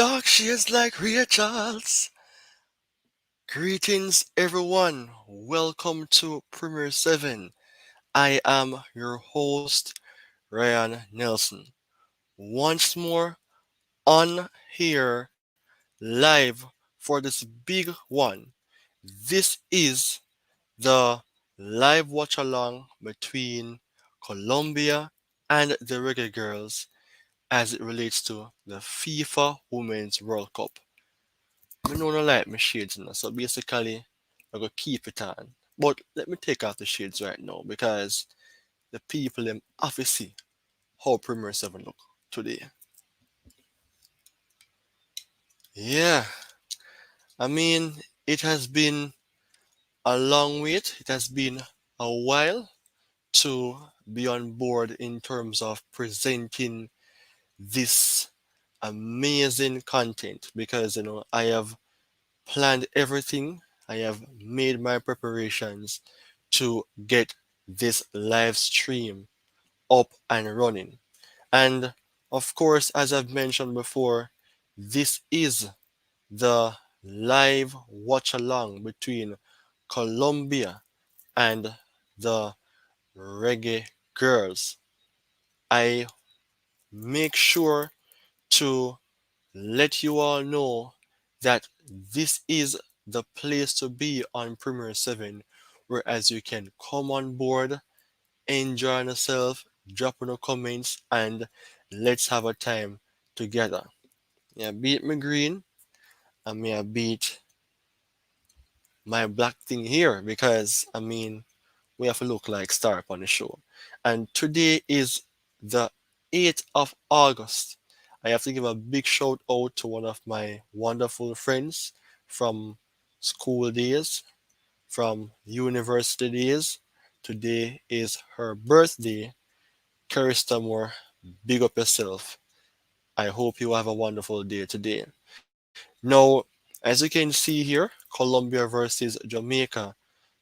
Dark shades like Rachel's. Greetings, everyone. Welcome to Premier 7. I am your host, Rayon Nelson. Once more on here, live for this big one. This is the live watch along between Colombia and the Reggae Girls as it relates to the FIFA Women's World Cup. I don't like my shades now, so basically I go keep it on. But let me take off the shades right now because the people them obviously how Premier 7 look today. Yeah, I mean it has been a long wait. It has been a while to be on board in terms of presenting this amazing content because I have planned everything. I have made my preparations to get this live stream up and running. And of course, as I've mentioned before, this is the live watch along between Colombia and the Reggae Girls. I make sure to let you all know that this is the place to be on Premier 7, whereas you can come on board, enjoy yourself, drop in the comments, and let's have a time together. Yeah, beat me green, and me I beat my black thing here because we have to look like star up on the show. And today is the 8th of August. I have to give a big shout out to one of my wonderful friends from school days, from university days. Today is her birthday. Carista Moore, big up yourself. I hope you have a wonderful day today. Now, as you can see here, Colombia versus Jamaica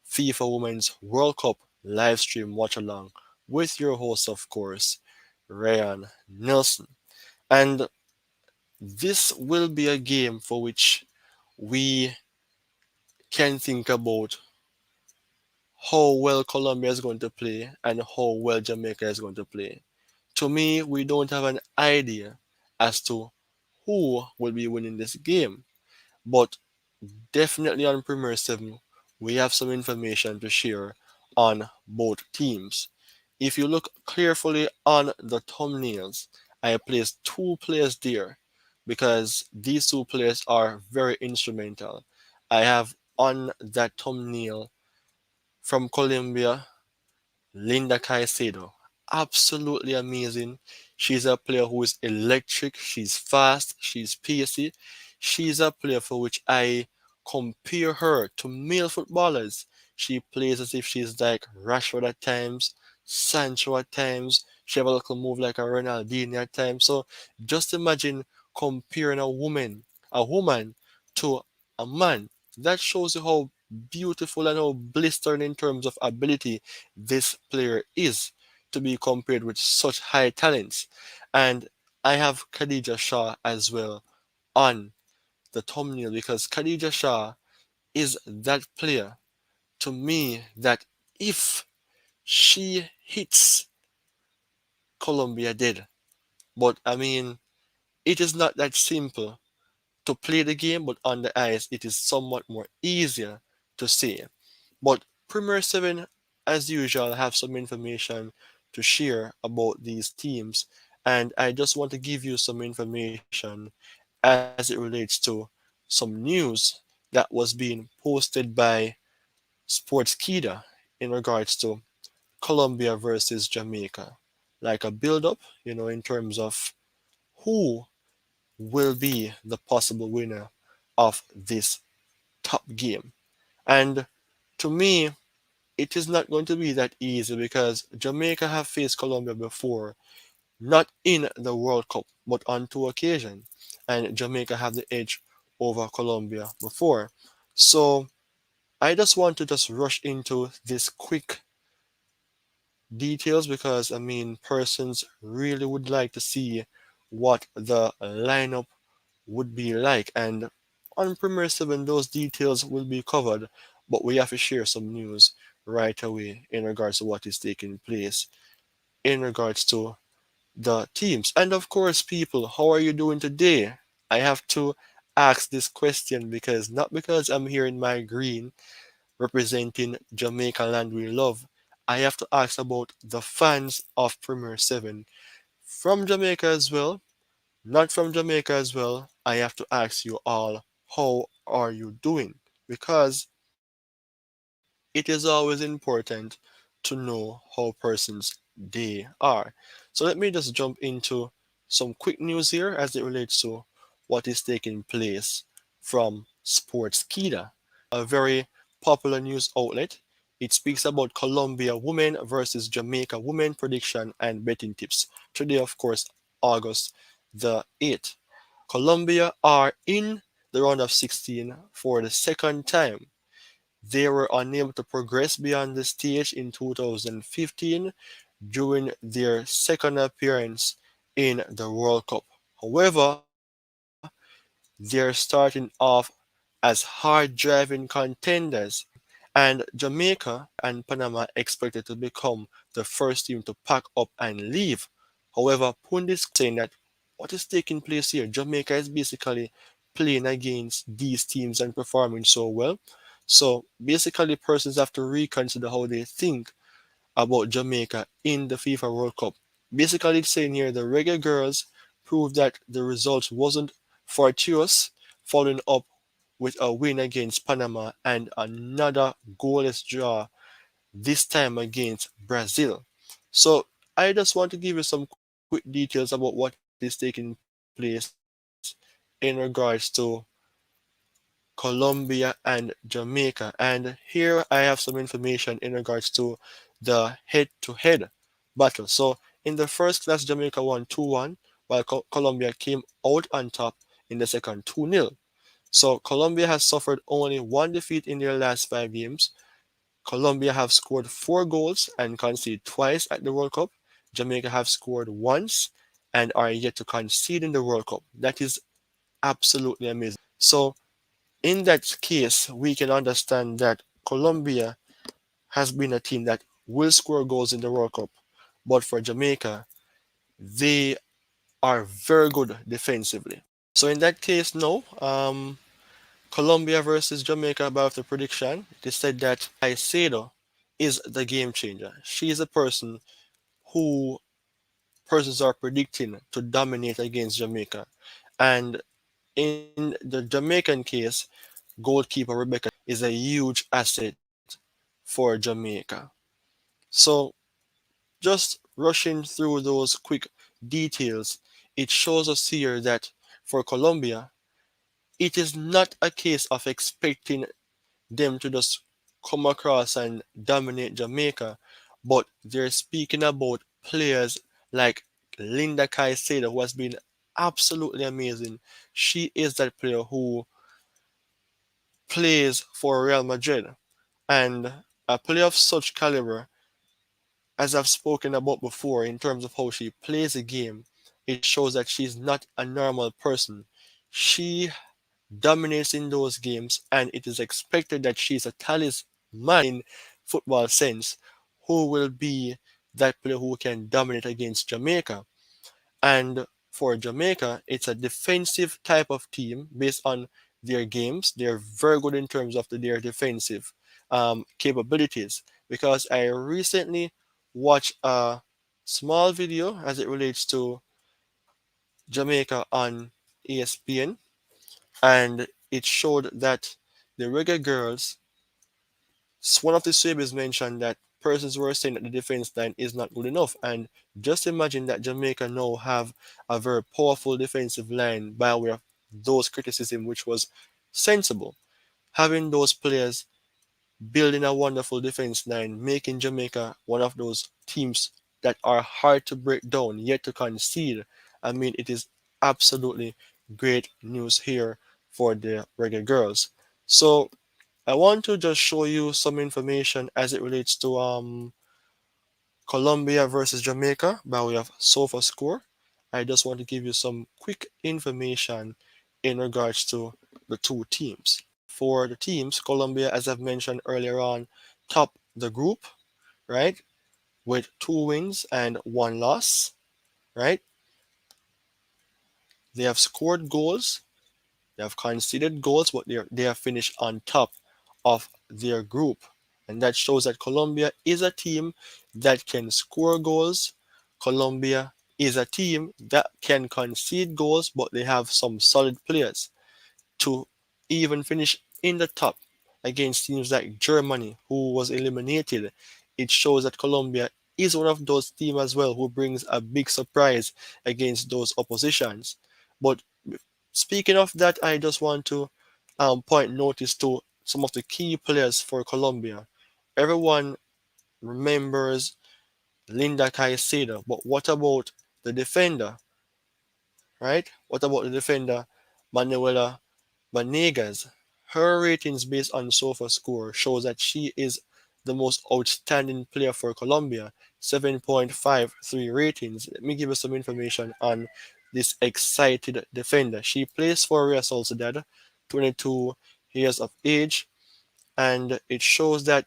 FIFA Women's World Cup live stream watch along with your host, of course, Rayon Nelson. And this will be a game for which we can think about how well Colombia is going to play and how well Jamaica is going to play. To me, we don't have an idea as to who will be winning this game, but definitely on Premier 7, we have some information to share on both teams. If you look carefully on the thumbnails, I placed two players there because these two players are very instrumental. I have on that thumbnail from Colombia Linda Caicedo, absolutely amazing. She's a player who is electric, she's fast, she's pacey. She's a player for which I compare her to male footballers. She plays as if she's like Rashford at times, Sancho at times. She have a little move like a Ronaldinho at times. So just imagine comparing a woman to a man. That shows you how beautiful and how blistering in terms of ability this player is to be compared with such high talents. And I have Khadija Shah as well on the thumbnail because Khadija Shah is that player to me that if she hits Colombia dead, but it is not that simple to play the game, but on the ice it is somewhat more easier to see. But Premier 7, as usual, have some information to share about these teams, and I just want to give you some information as it relates to some news that was being posted by Sportskeeda in regards to Colombia versus Jamaica. Like a build up, in terms of who will be the possible winner of this top game. And to me, it is not going to be that easy because Jamaica have faced Colombia before, not in the World Cup, but on two occasions. And Jamaica have the edge over Colombia before. So I just want to just rush into this quick details because persons really would like to see what the lineup would be like. And on Premier 7, those details will be covered, but we have to share some news right away in regards to what is taking place in regards to the teams. And of course, people, how are you doing today? I have to ask this question because not because I'm here in my green representing Jamaica land we love. I have to ask about the fans of Premier 7 from Jamaica as well, not from Jamaica as well. I have to ask you all, how are you doing? Because it is always important to know how persons they are. So let me just jump into some quick news here as it relates to what is taking place from Sportskeeda, a very popular news outlet. It speaks about Colombia women versus Jamaica women prediction and betting tips. Today, of course, August the 8th. Colombia are in the round of 16 for the second time. They were unable to progress beyond the stage in 2015 during their second appearance in the World Cup. However, they're starting off as hard driving contenders, and Jamaica and Panama expected to become the first team to pack up and leave. However, pundits saying that what is taking place here, Jamaica is basically playing against these teams and performing so well. So basically, persons have to reconsider how they think about Jamaica in the FIFA World Cup. Basically, it's saying here the Reggae Girls proved that the result wasn't fortuitous, following up with a win against Panama and another goalless draw, this time against Brazil. So I just want to give you some quick details about what is taking place in regards to Colombia and Jamaica. And here I have some information in regards to the head-to-head battle. So in the first class, Jamaica won 2-1, while Colombia came out on top in the second 2-0. So Colombia has suffered only one defeat in their last 5 games. Colombia have scored 4 goals and conceded twice at the World Cup. Jamaica have scored once and are yet to concede in the World Cup. That is absolutely amazing. So in that case, we can understand that Colombia has been a team that will score goals in the World Cup, but for Jamaica, they are very good defensively. So in that case, no. Colombia versus Jamaica about the prediction. It is said that Caicedo is the game changer. She is a person who persons are predicting to dominate against Jamaica. And in the Jamaican case, goalkeeper Rebecca is a huge asset for Jamaica. So just rushing through those quick details, it shows us here that for Colombia, it is not a case of expecting them to just come across and dominate Jamaica, but they're speaking about players like Linda Caicedo, who has been absolutely amazing. She is that player who plays for Real Madrid, and a player of such caliber, as I've spoken about before, in terms of how she plays the game, it shows that she's not a normal person. She dominates in those games, and it is expected that she's a talisman in football sense, who will be that player who can dominate against Jamaica. And for Jamaica, it's a defensive type of team based on their games. They're very good in terms of their defensive capabilities. Because I recently watched a small video as it relates to Jamaica on ESPN, and it showed that the Reggae Girls, one of the Swabies mentioned that persons were saying that the defense line is not good enough. And just imagine that Jamaica now have a very powerful defensive line by way of those criticism, which was sensible. Having those players building a wonderful defense line, making Jamaica one of those teams that are hard to break down, yet to concede. I mean, it is absolutely great news here for the Reggae Girls. So I want to just show you some information as it relates to Colombia versus Jamaica by way of SofaScore. I just want to give you some quick information in regards to the two teams. For the teams, Colombia, as I've mentioned earlier on, top the group, right, with 2 wins and 1 loss, right? They have scored goals, they have conceded goals, but they have finished on top of their group. And that shows that Colombia is a team that can score goals. Colombia is a team that can concede goals, but they have some solid players to even finish in the top against teams like Germany, who was eliminated. It shows that Colombia is one of those teams as well who brings a big surprise against those oppositions. But speaking of that, I just want to point notice to some of the key players for Colombia. Everyone remembers Linda Caicedo, but what about the defender, right? What about the defender, Manuela Vanegas? Her ratings based on SOFA score shows that she is the most outstanding player for Colombia, 7.53 ratings. Let me give you some information on this excited defender. She plays for Real Sociedad, 22 years of age, and it shows that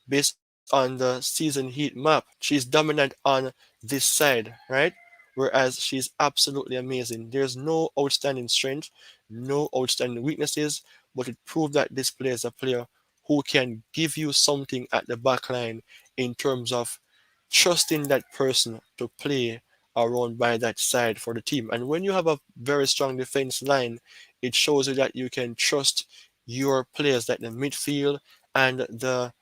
based on the season heat map, she's dominant on this side, right? Whereas she's absolutely amazing. There's no outstanding strength, no outstanding weaknesses, but it proved that this player is a player who can give you something at the back line in terms of trusting that person to play around by that side for the team. And when you have a very strong defense line, it shows you that you can trust your players like the midfield and the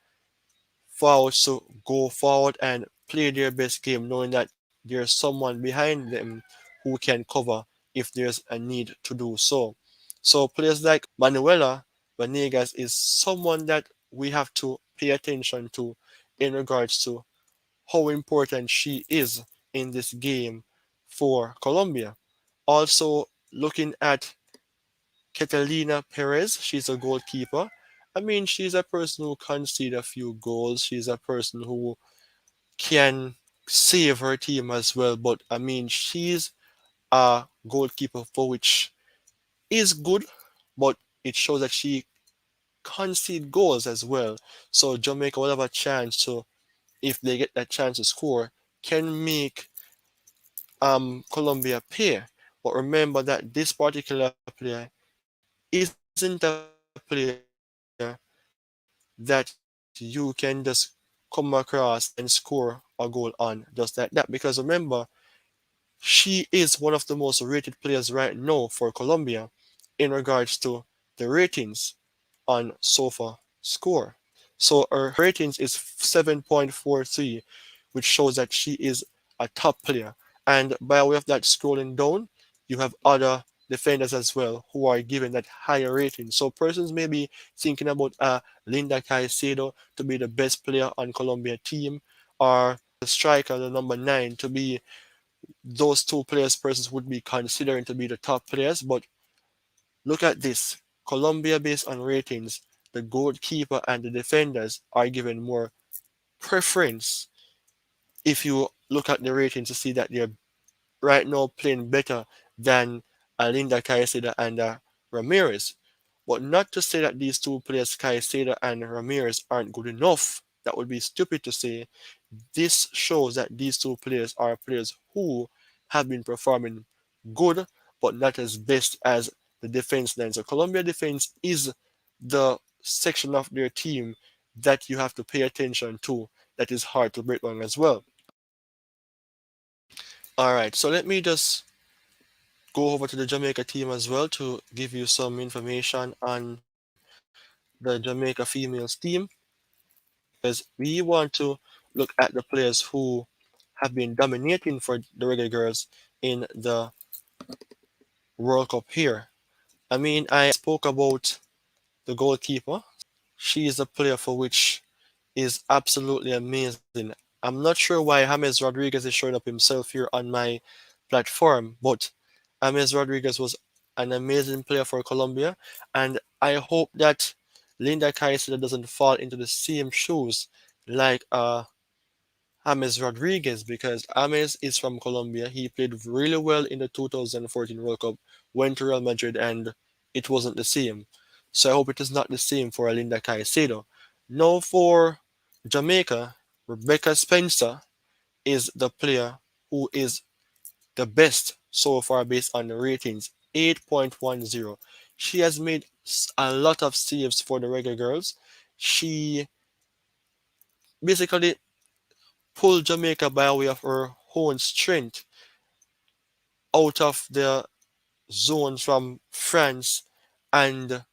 forwards to go forward and play their best game, knowing that there's someone behind them who can cover if there's a need to do so. So players like Manuela Vanegas is someone that we have to pay attention to in regards to how important she is in this game for Colombia. Also, looking at Catalina Perez, she's a goalkeeper. I mean, she's a person who concede a few goals. She's a person who can save her team as well. But I mean, she's a goalkeeper for which is good, but it shows that she concede goals as well. So Jamaica will have a chance to, if they get that chance to score, can make Colombia pay. But remember that this particular player isn't a player that you can just come across and score a goal on just like that. Because remember, she is one of the most rated players right now for Colombia in regards to the ratings on SOFA score. So her ratings is 7.43, which shows that she is a top player. And by way of that, scrolling down, you have other defenders as well who are given that higher rating. So persons may be thinking about Linda Caicedo to be the best player on Colombia team, or the striker, the number 9, to be those two players persons would be considering to be the top players. But look at this. Colombia, based on ratings, the goalkeeper and the defenders are given more preference if you look at the ratings to see that they're right now playing better than Alinda Caicedo and Ramirez. But not to say that these two players, Caicedo and Ramirez, aren't good enough. That would be stupid to say. This shows that these two players are players who have been performing good, but not as best as the defense line. So Colombia defense is the section of their team that you have to pay attention to. That is hard to break down as well. All right, so let me just go over to the Jamaica team as well to give you some information on the Jamaica females team, because we want to look at the players who have been dominating for the Reggae Girls in the World Cup here. I mean, I spoke about the goalkeeper. She is a player for which is absolutely amazing. I'm not sure why James Rodriguez is showing up himself here on my platform, but James Rodriguez was an amazing player for Colombia, and I hope that Linda Caicedo doesn't fall into the same shoes like James Rodriguez, because James is from Colombia. He played really well in the 2014 World Cup went to Real Madrid and it wasn't the same. So I hope it is not the same for Alinda Caicedo. Now for Jamaica, Rebecca Spencer is the player who is the best so far based on the ratings, 8.10. She has made a lot of saves for the Reggae Girls. She basically pulled Jamaica by way of her own strength out of the zones from France and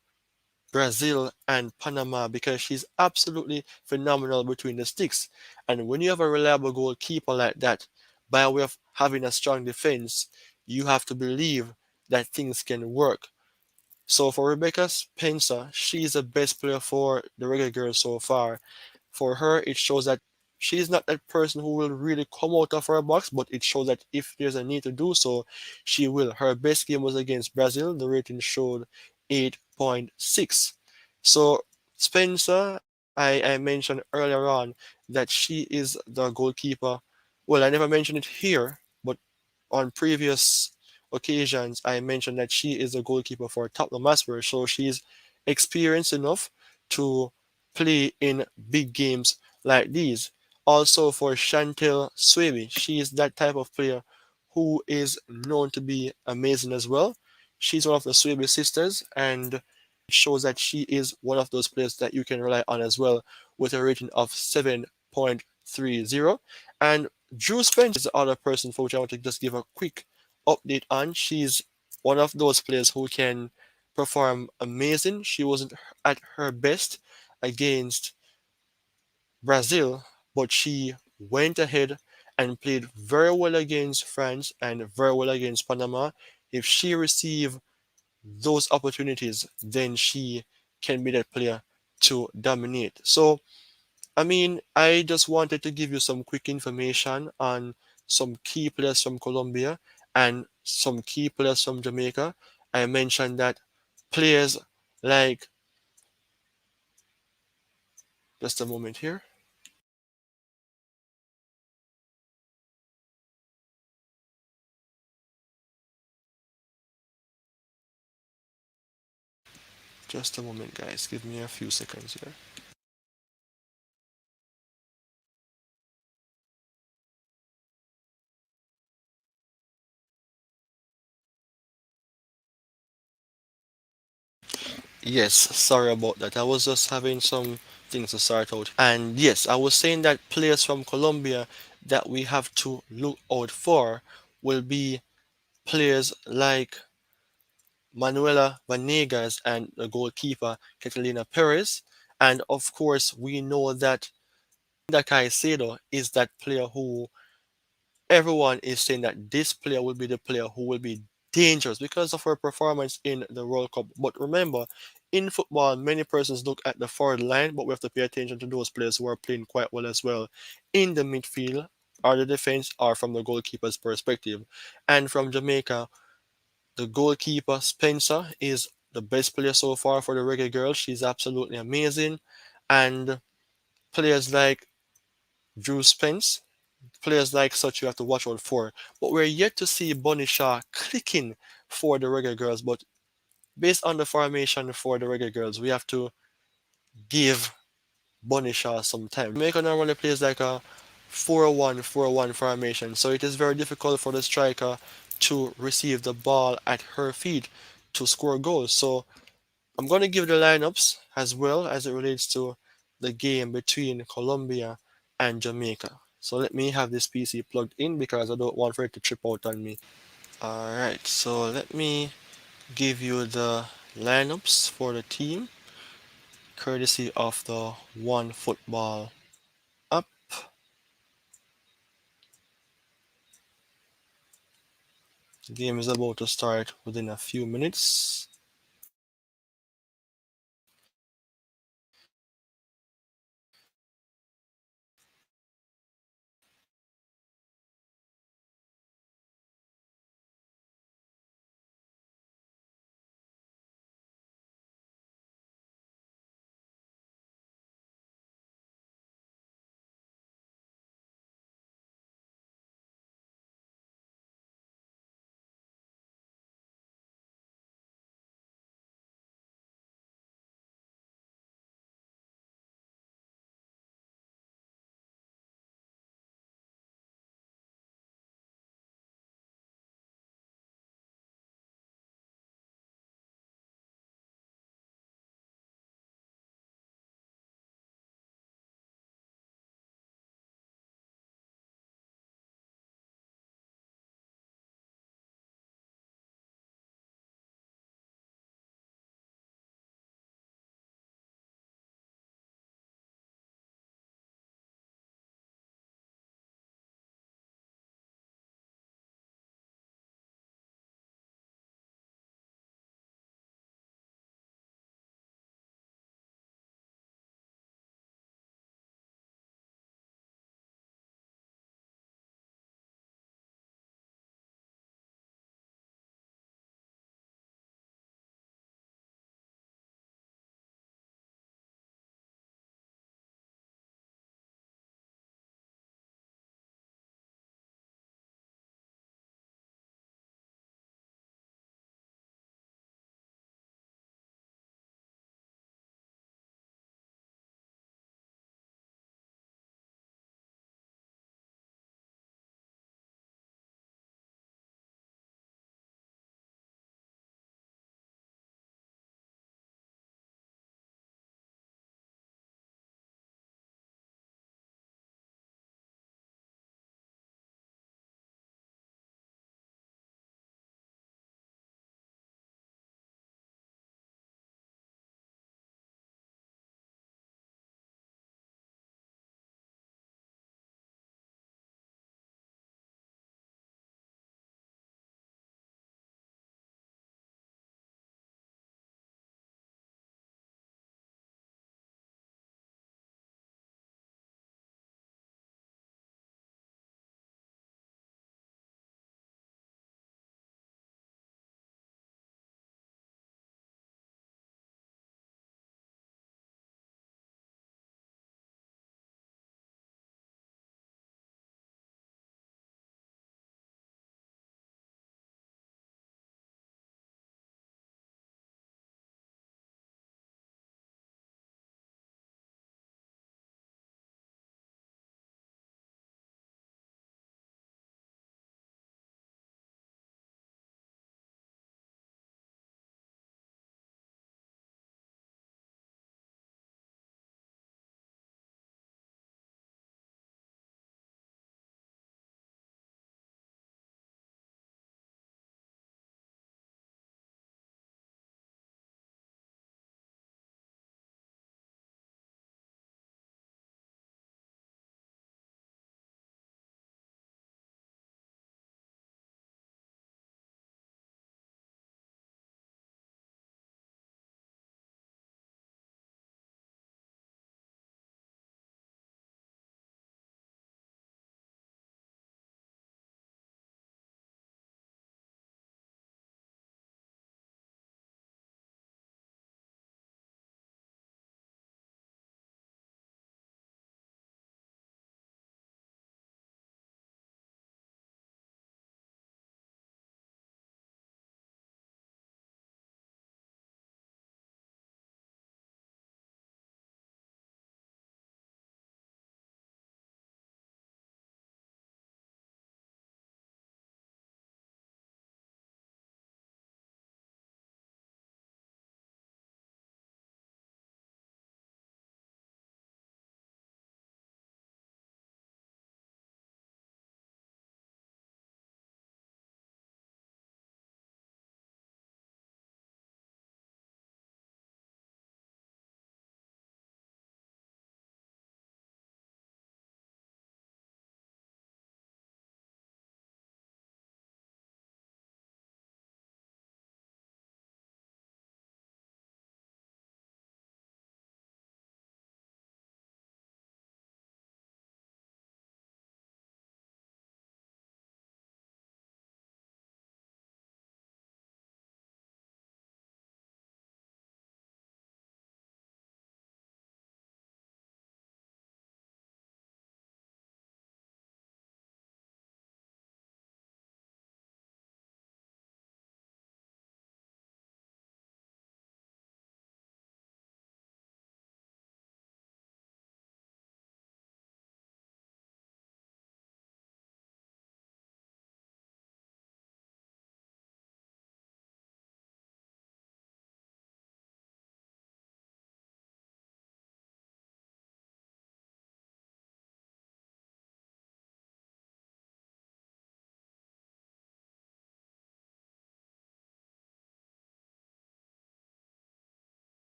Brazil and Panama because she's absolutely phenomenal between the sticks. And when you have a reliable goalkeeper like that, by way of having a strong defense, you have to believe that things can work. So for Rebecca Spencer, she's the best player for the Reggae Girls so far. For her, it shows that she's not that person who will really come out of her box, but it shows that if there's a need to do so, she will. Her best game was against Brazil. The rating showed 8.6. So Spencer, I mentioned earlier on that she is the goalkeeper. Well, I never mentioned it here, but on previous occasions, I mentioned that she is a goalkeeper for Tottenham Hotspur, so she's experienced enough to play in big games like these. Also for Chantel Swaby, she is that type of player who is known to be amazing as well. She's one of the Swaby sisters, and it shows that she is one of those players that you can rely on as well, with a rating of 7.30. And Drew Spence is the other person for which I want to just give a quick update on. She's one of those players who can perform amazing. She wasn't at her best against Brazil, but she went ahead and played very well against France and very well against Panama. If she received those opportunities, then she can be that player to dominate. So I mean, I just wanted to give you some quick information on some key players from Colombia and some key players from Jamaica. I mentioned that players like, just a moment here, just a moment, guys, give me a few seconds here. Yes, sorry about that. I was just having some things to sort out. And yes, I was saying that players from Colombia that we have to look out for will be players like Manuela Vanegas and the goalkeeper Catalina Perez. And of course, we know that Linda Caicedo is that player who everyone is saying that this player will be the player who will be dangerous because of her performance in the World Cup. But remember, in football, many persons look at the forward line, but we have to pay attention to those players who are playing quite well as well in the midfield or the defense or from the goalkeeper's perspective. And from Jamaica, the goalkeeper, Spencer, is the best player so far for the Reggae Girls. She's absolutely amazing. And players like Drew Spence, players like such you have to watch out for. But we're yet to see Bunny Shaw clicking for the Reggae Girls. But based on the formation for the Reggae Girls, we have to give Bunny Shaw some time. Jamaica normally plays like a 4-1-4-1 formation, so it is very difficult for the striker to receive the ball at her feet to score goals. So I'm going to give the lineups as well as it relates to the game between Colombia and Jamaica. So let me have this PC plugged in because I don't want for it to trip out on me. Alright, so let me give you the lineups for the team courtesy of the One Football app. The game is about to start within a few minutes.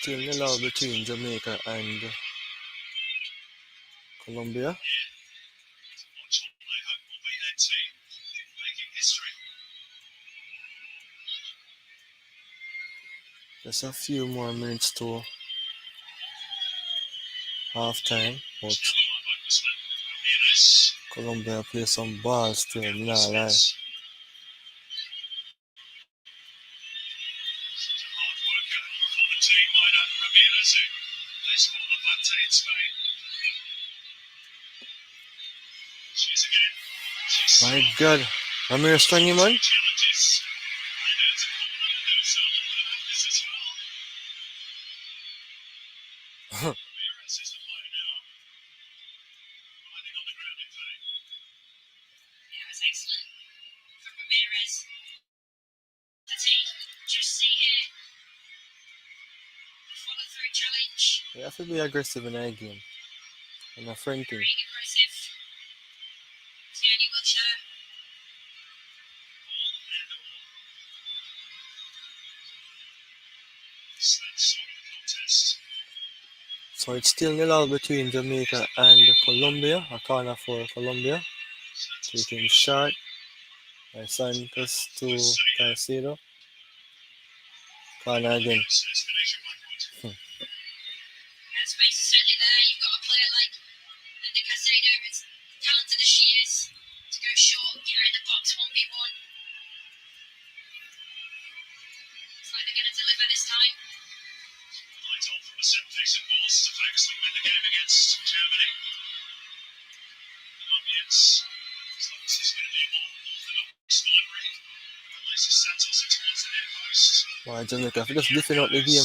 Still nil out between Jamaica and Colombia. Just a few more minutes to half time, but Colombia play some ball still, nah lie. My God, Ramirez strong man. You have to be aggressive in that game. And a friend thing. So it's still nil out between Jamaica and Colombia. A corner for Colombia. Taking shot by Santos to Caicedo. Corner again. Why Jamaica for just diffing out the game.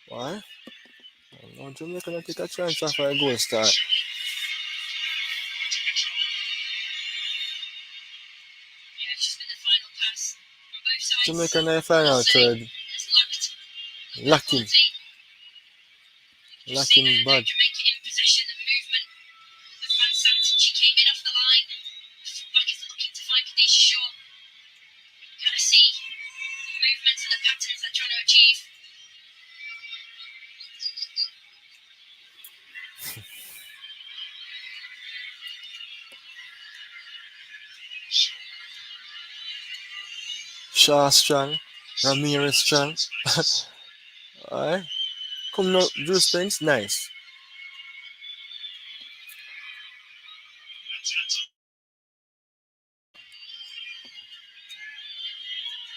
Why? No, Jamaica not take a chance after a goal start. Jamaica in the final third. Lacking bad. Shaw strong. Ramirez strong. Alright. Come now, Drew Spence, nice.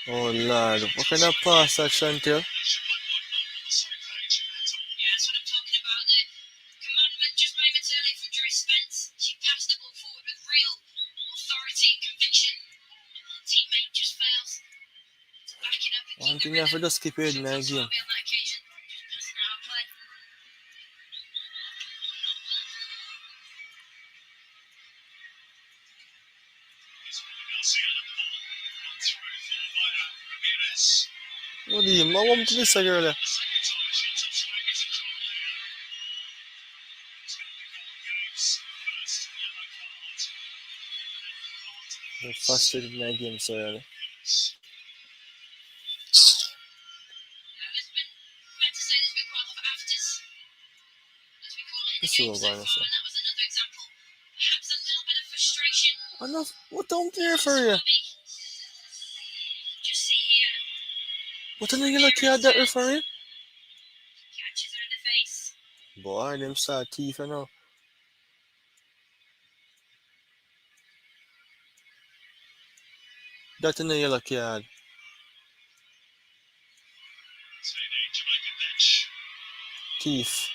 Oh Lord, what kind of pass that Chantel? One thing you have to just keep your head in that game. What do you mean? I want to miss a girl there. They're frustrated in that game so early. Let's see what going on. Enough. What don't care for you? What an yellow card that referee? Boy, them start teeth now. That in a yellow card. Teeth.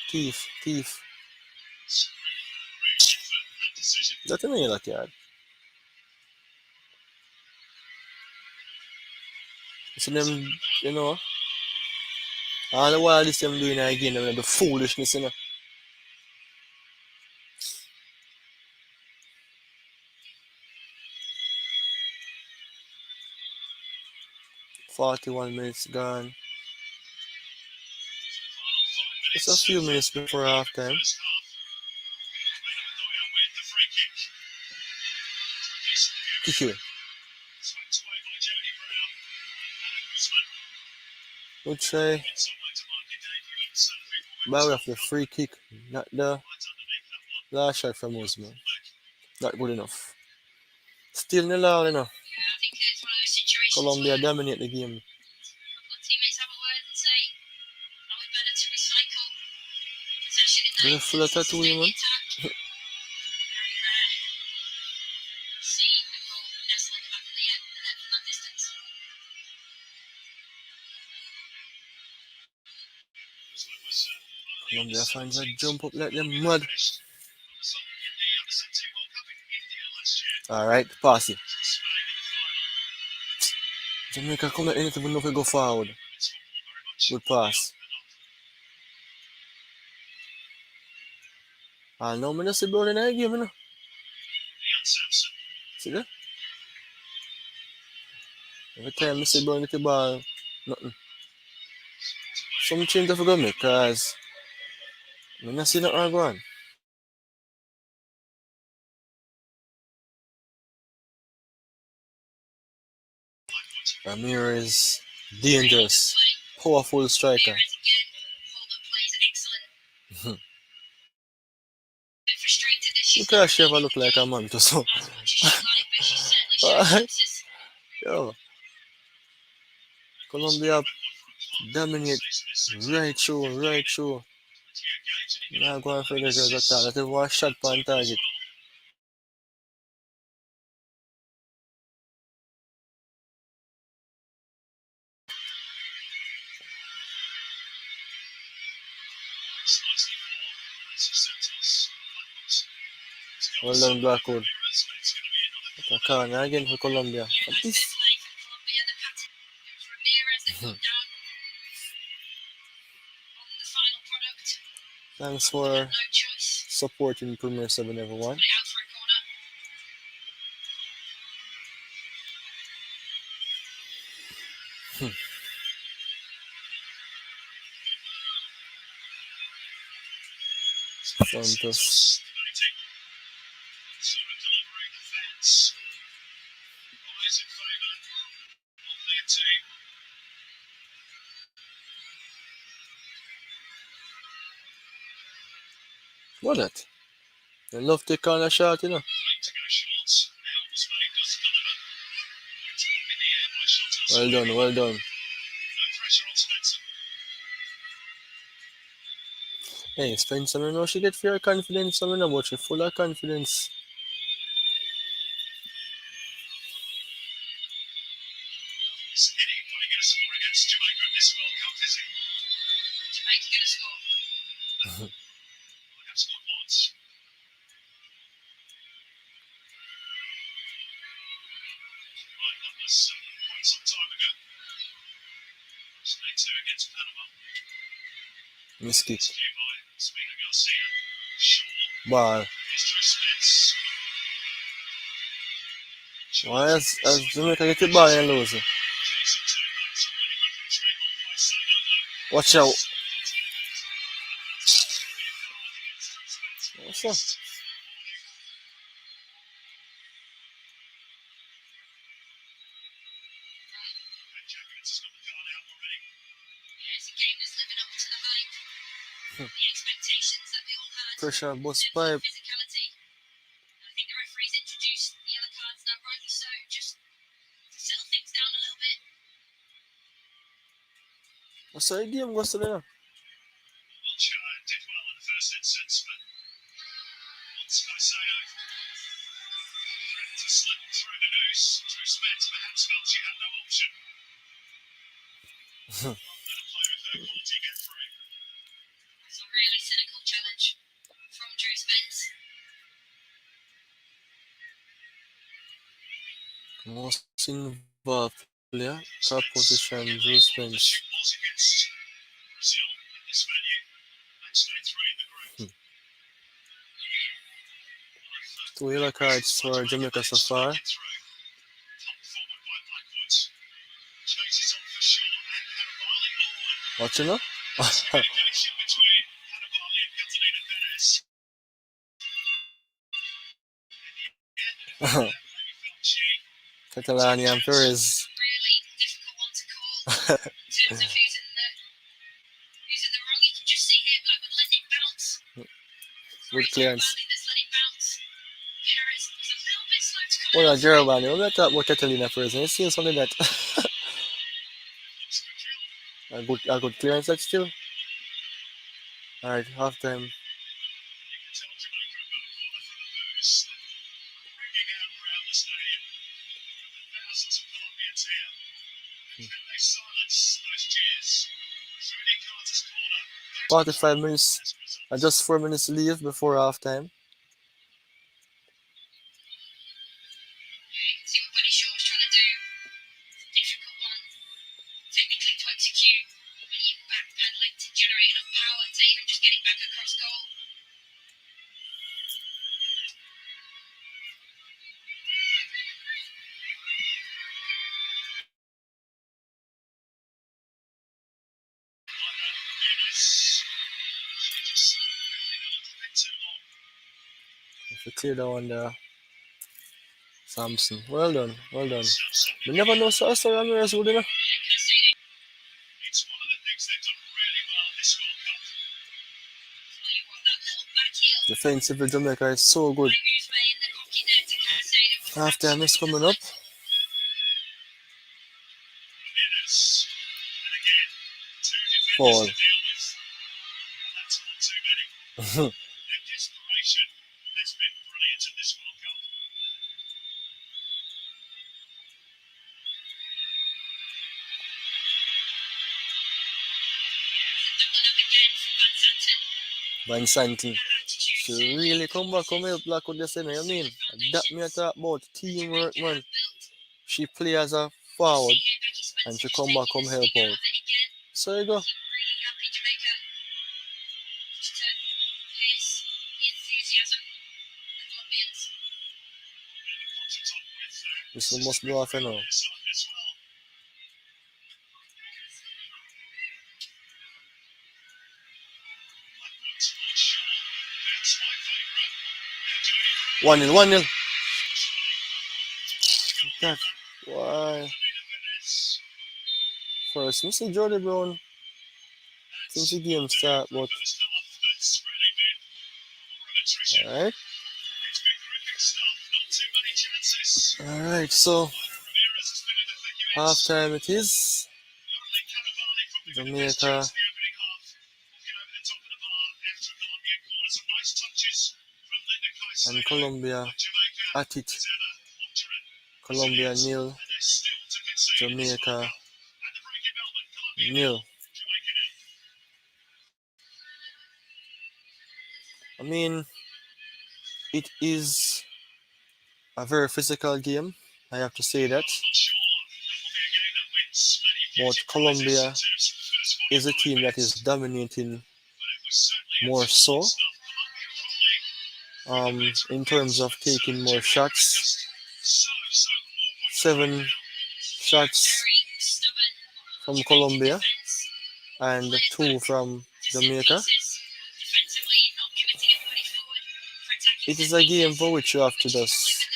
That in a yellow card. So them, you know, all the while this them doing again, the foolishness, you know. 41 minutes gone. Just a few minutes before halftime. Kick it. Good try. By way of the free kick, not the last shot from Usman. Not good enough. Still nil all, you know. Colombia dominate the game. They're full of tattoo, man. Colombia fans that jump up like them mad. Alright, pass it. Jamaica come like they don't even know if they go forward. Good pass. I know me not see Brown in the game, you know. See that? Every time I see Brown get the ball, nothing. Some change have to go make, cause I not see nothing go on. Ramirez, dangerous, powerful striker. Look at she ever look like a man to so. Alright. Yo, Colombia dominate right through, right through. Now go on for the girls at all. That was shot on target. Well done, Blackwood. A corner again for Colombia. What this? Thanks for supporting Premier 7, everyone. Santos. What that? They love to corner shot, you know. Well done, well done. Hey, Spencer, I know she get fear confidence, I know, but she full of confidence. Miss kick. Ball. Why as Jamaica get the ball and lose it? Watch out. What's up? Pressure bust pipe. What's the game goes to there? Most involved player, top position, Drew Spence. Two yellow cards for Jamaica so far. What you know? Catalani and Perez. Good clearance. Well, Jerome, we got to talk about Catalina first. It seems only that a good clearance that still. Alright, half time. About 5 minutes. Just 4 minutes to leave before half time. If you clear down the Samson. Well done, well done. We never know so Ramirez would, you know. Defensively, Jamaica is so good. Half time is coming up. Fall. Van Santi. To really come back, come help like what they say, I mean. That me I talk about teamwork, man. She play as a forward and she come back, come help out. So you go. This one must blow off, you know. One nil, 1-0. That. Why? First, Mr. Jordy Brown since the game start, but alright. Alright, so half time it is. Jamaica and Colombia at it. Colombia nil, Jamaica nil. I mean, it is a very physical game. I have to say that. But Colombia is a team that is dominating more so in terms of taking more shots. 7 shots from Colombia and 2 from Jamaica. It is a game for which you have to just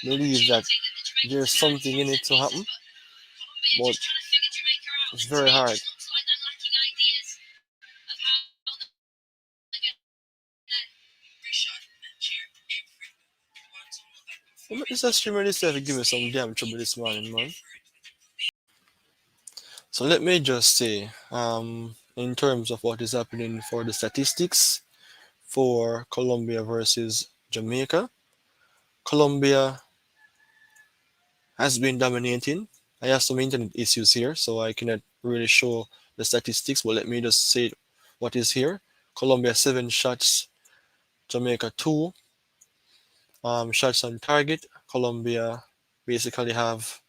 believe that there's something in it to happen, but it's very hard. This streamer this have to give me some damn trouble this morning, man. So let me just say, in terms of what is happening for the statistics for Colombia versus Jamaica, Colombia has been dominating. I have some internet issues here, so I cannot really show the statistics, but let me just say what is here. Colombia 7 shots, Jamaica 2 shots on target. Colombia basically have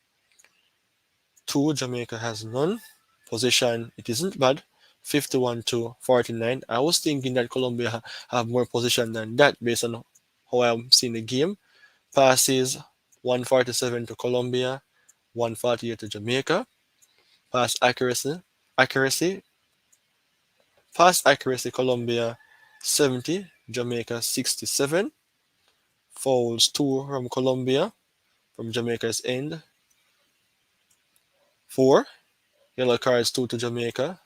2, Jamaica has none. Possession, it isn't bad, 51 to 49. I was thinking that Colombia have more possession than that based on how I'm seeing the game. Passes 147 to Colombia, 148 to Jamaica. Pass accuracy Pass accuracy Colombia 70, Jamaica 67. Fouls 2 from Colombia from Jamaica's end. 4. Yellow cards 2 to Jamaica.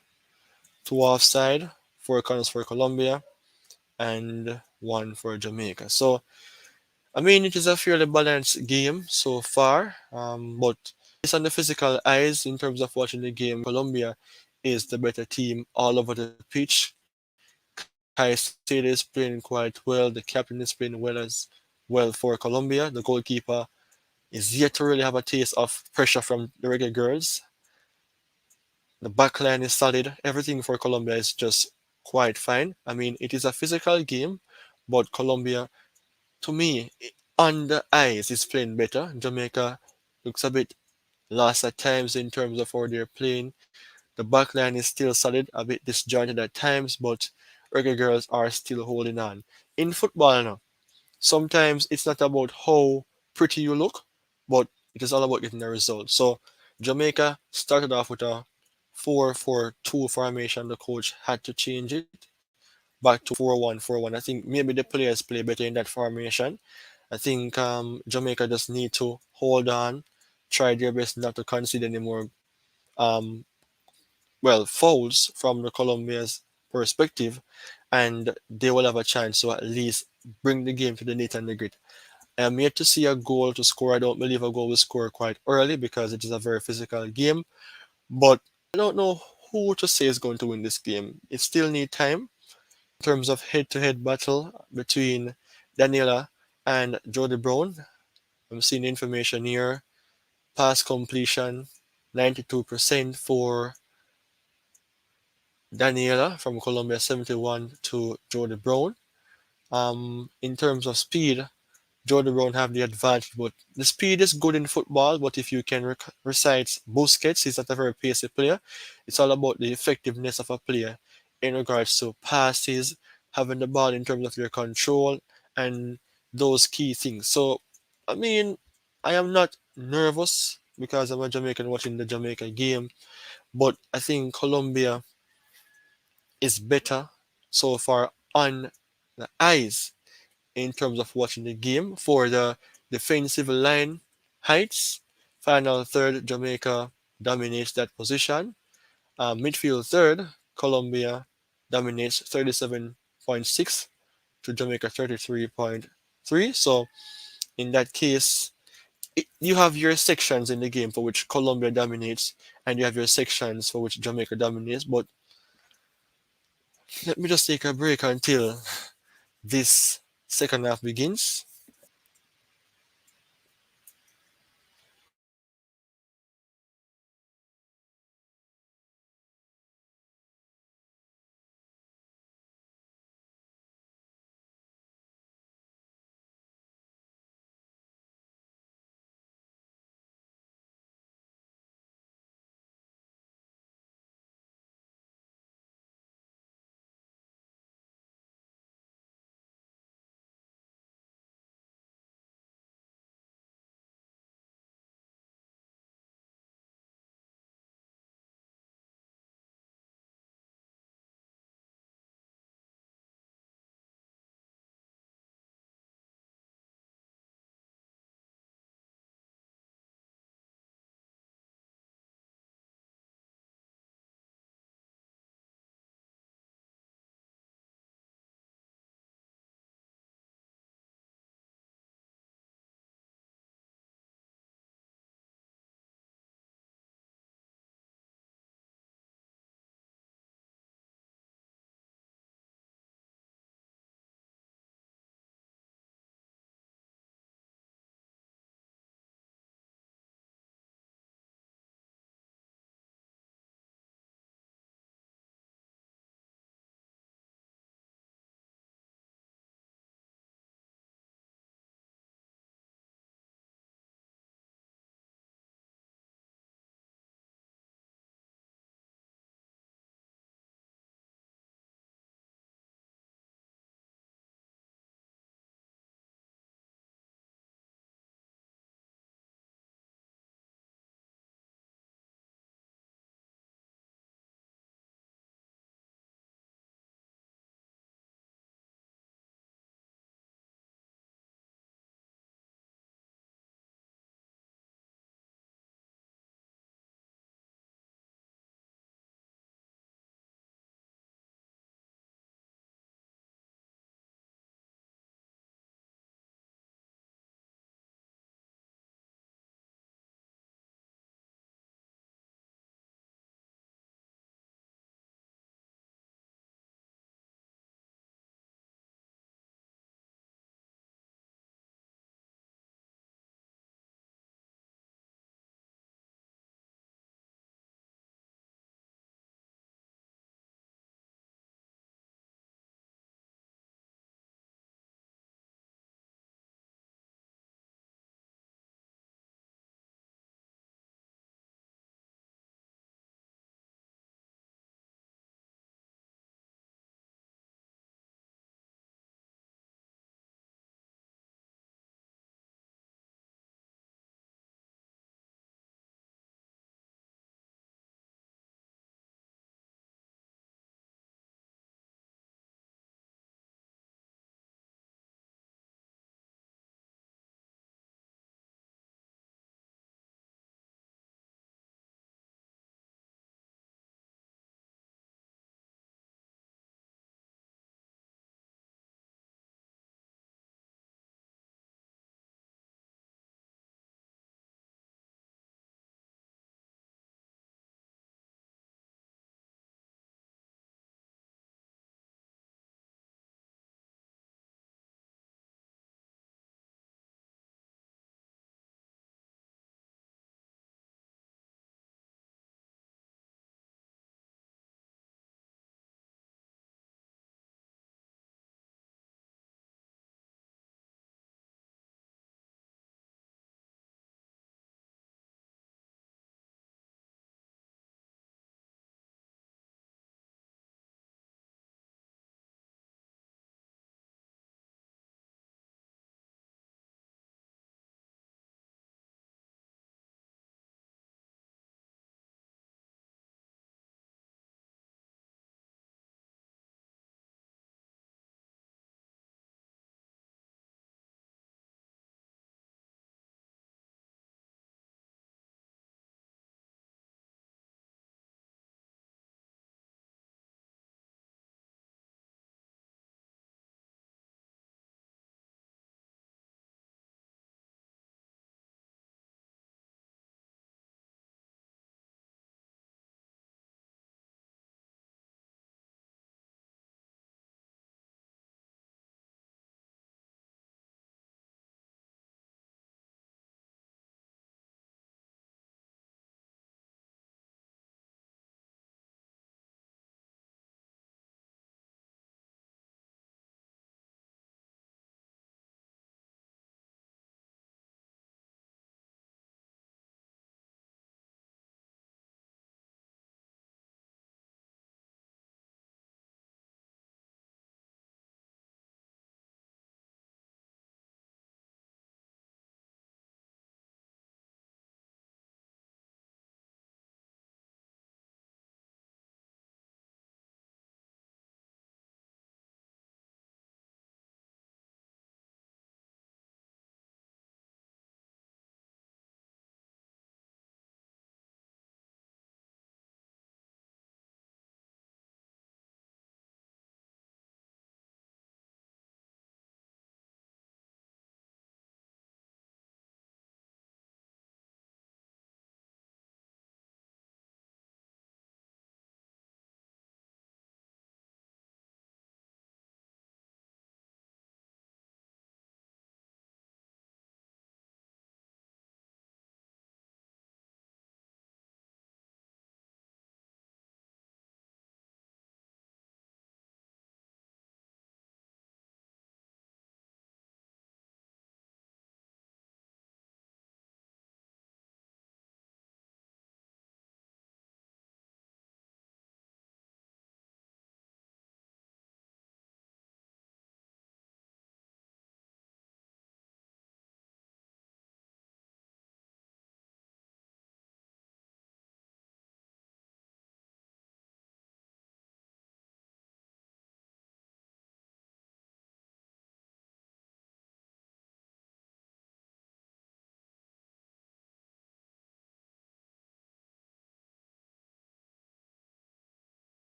2 offside, 4 corners for Colombia, and 1 for Jamaica. So, I mean, it is a fairly balanced game so far, but based on the physical eyes in terms of watching the game, Colombia is the better team all over the pitch. Caicedo is playing quite well. The captain is playing well for Colombia. The goalkeeper is yet to really have a taste of pressure from the Reggae Girls. The backline is solid. Everything for Colombia is just quite fine. I mean, it is a physical game, but Colombia, to me, on the eyes, is playing better. Jamaica looks a bit lost at times in terms of how they're playing. The backline is still solid, a bit disjointed at times, but Reggae Girls are still holding on. In football now, sometimes it's not about how pretty you look, but it is all about getting a result. So Jamaica started off with a 4-4-2 formation. The coach had to change it back to 4-1-4-1. I think maybe the players play better in that formation. I think Jamaica just need to hold on, try their best not to concede any more um, fouls from the Colombia's perspective, and they will have a chance to at least bring the game to the nit and the grit. I am yet to see a goal to score. I don't believe a goal will score quite early because it is a very physical game. But I don't know who to say is going to win this game. It still needs time in terms of head-to-head battle between Daniela and Jody Brown. I'm seeing information here. Pass completion 92% for Daniela from Colombia, 71 to Jody Brown. In terms of speed, Jordan Brown have the advantage, but the speed is good in football. But if you can recite Busquets, he's not a very pacey player. It's all about the effectiveness of a player in regards to passes, having the ball in terms of your control, and those key things. So, I mean, I am not nervous because I'm a Jamaican watching the Jamaica game, but I think Colombia is better so far on the eyes in terms of watching the game. For the defensive line heights, final third, Jamaica dominates that position. Midfield third, Colombia dominates 37.6 to Jamaica 33.3. So in that case, you have your sections in the game for which Colombia dominates, and you have your sections for which Jamaica dominates. But let me just take a break until this second half begins.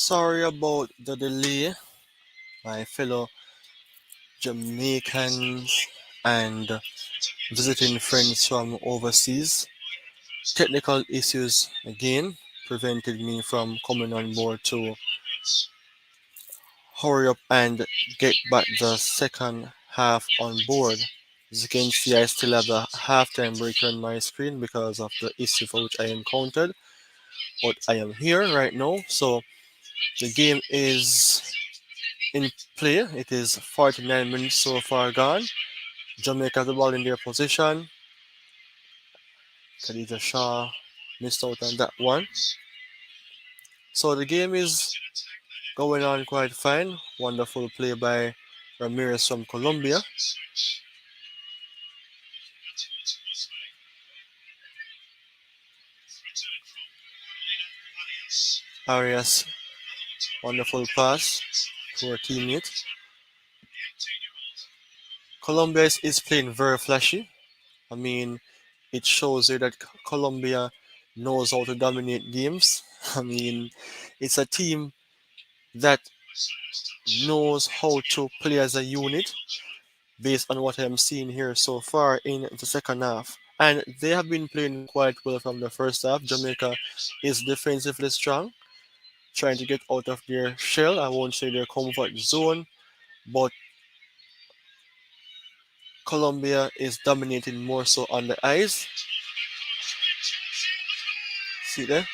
Sorry about the delay, my fellow Jamaicans and visiting friends from overseas. Technical issues again prevented me from coming on board to hurry up and get back the second half on board. As you can see, I still have the halftime break on my screen because of the issue for which I encountered, but I am here right now. So the game is in play. It is 49 minutes so far gone. Jamaica have the ball in their position. Khadija Shaw missed out on that one. So the game is going on quite fine. Wonderful play by Ramirez from Colombia. Arias, wonderful pass to her teammate. Colombia is playing very flashy. I mean, it shows you that Colombia knows how to dominate games. I mean, it's a team that knows how to play as a unit based on what I'm seeing here so far in the second half. And they have been playing quite well from the first half. Jamaica is defensively strong, trying to get out of their shell. I won't say their comfort zone, but Colombia is dominating more so on the eyes. See there?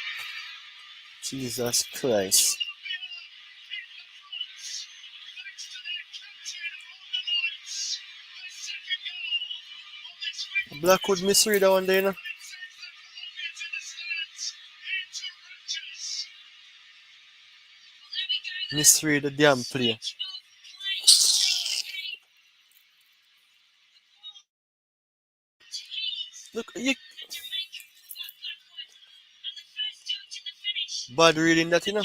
Jesus Christ. Blackwood misread that one there, you know? Misread the damn play. Look, you bad reading that, you know?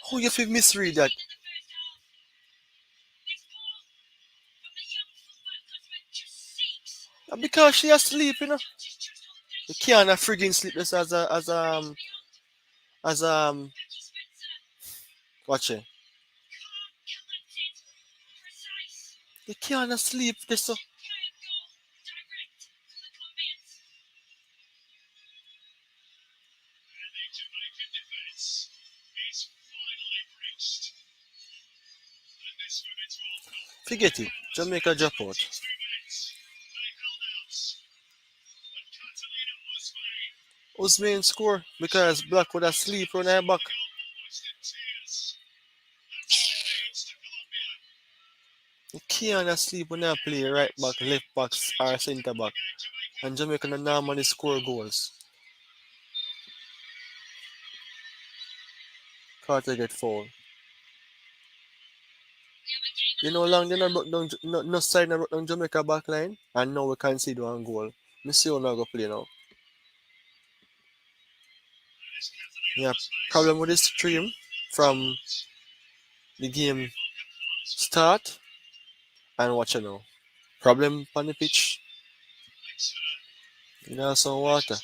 How you feel misread that? Because she asleep, you know? You can't have friggin' sleepless as watch it. You can't sleep this so forget it. Jamaica drop out. Usman score because Black would have sleep on her back. You can't sleep when I play right back, left back, or centre back. And Jamaica don't normally score goals. Carter get foul. You know, long they not broke down, no side not broke down Jamaica back line, and now we can see one goal. Me see how now go play now. Yeah, problem with the stream from the game start and watch it now. Problem on the pitch. You know, some water.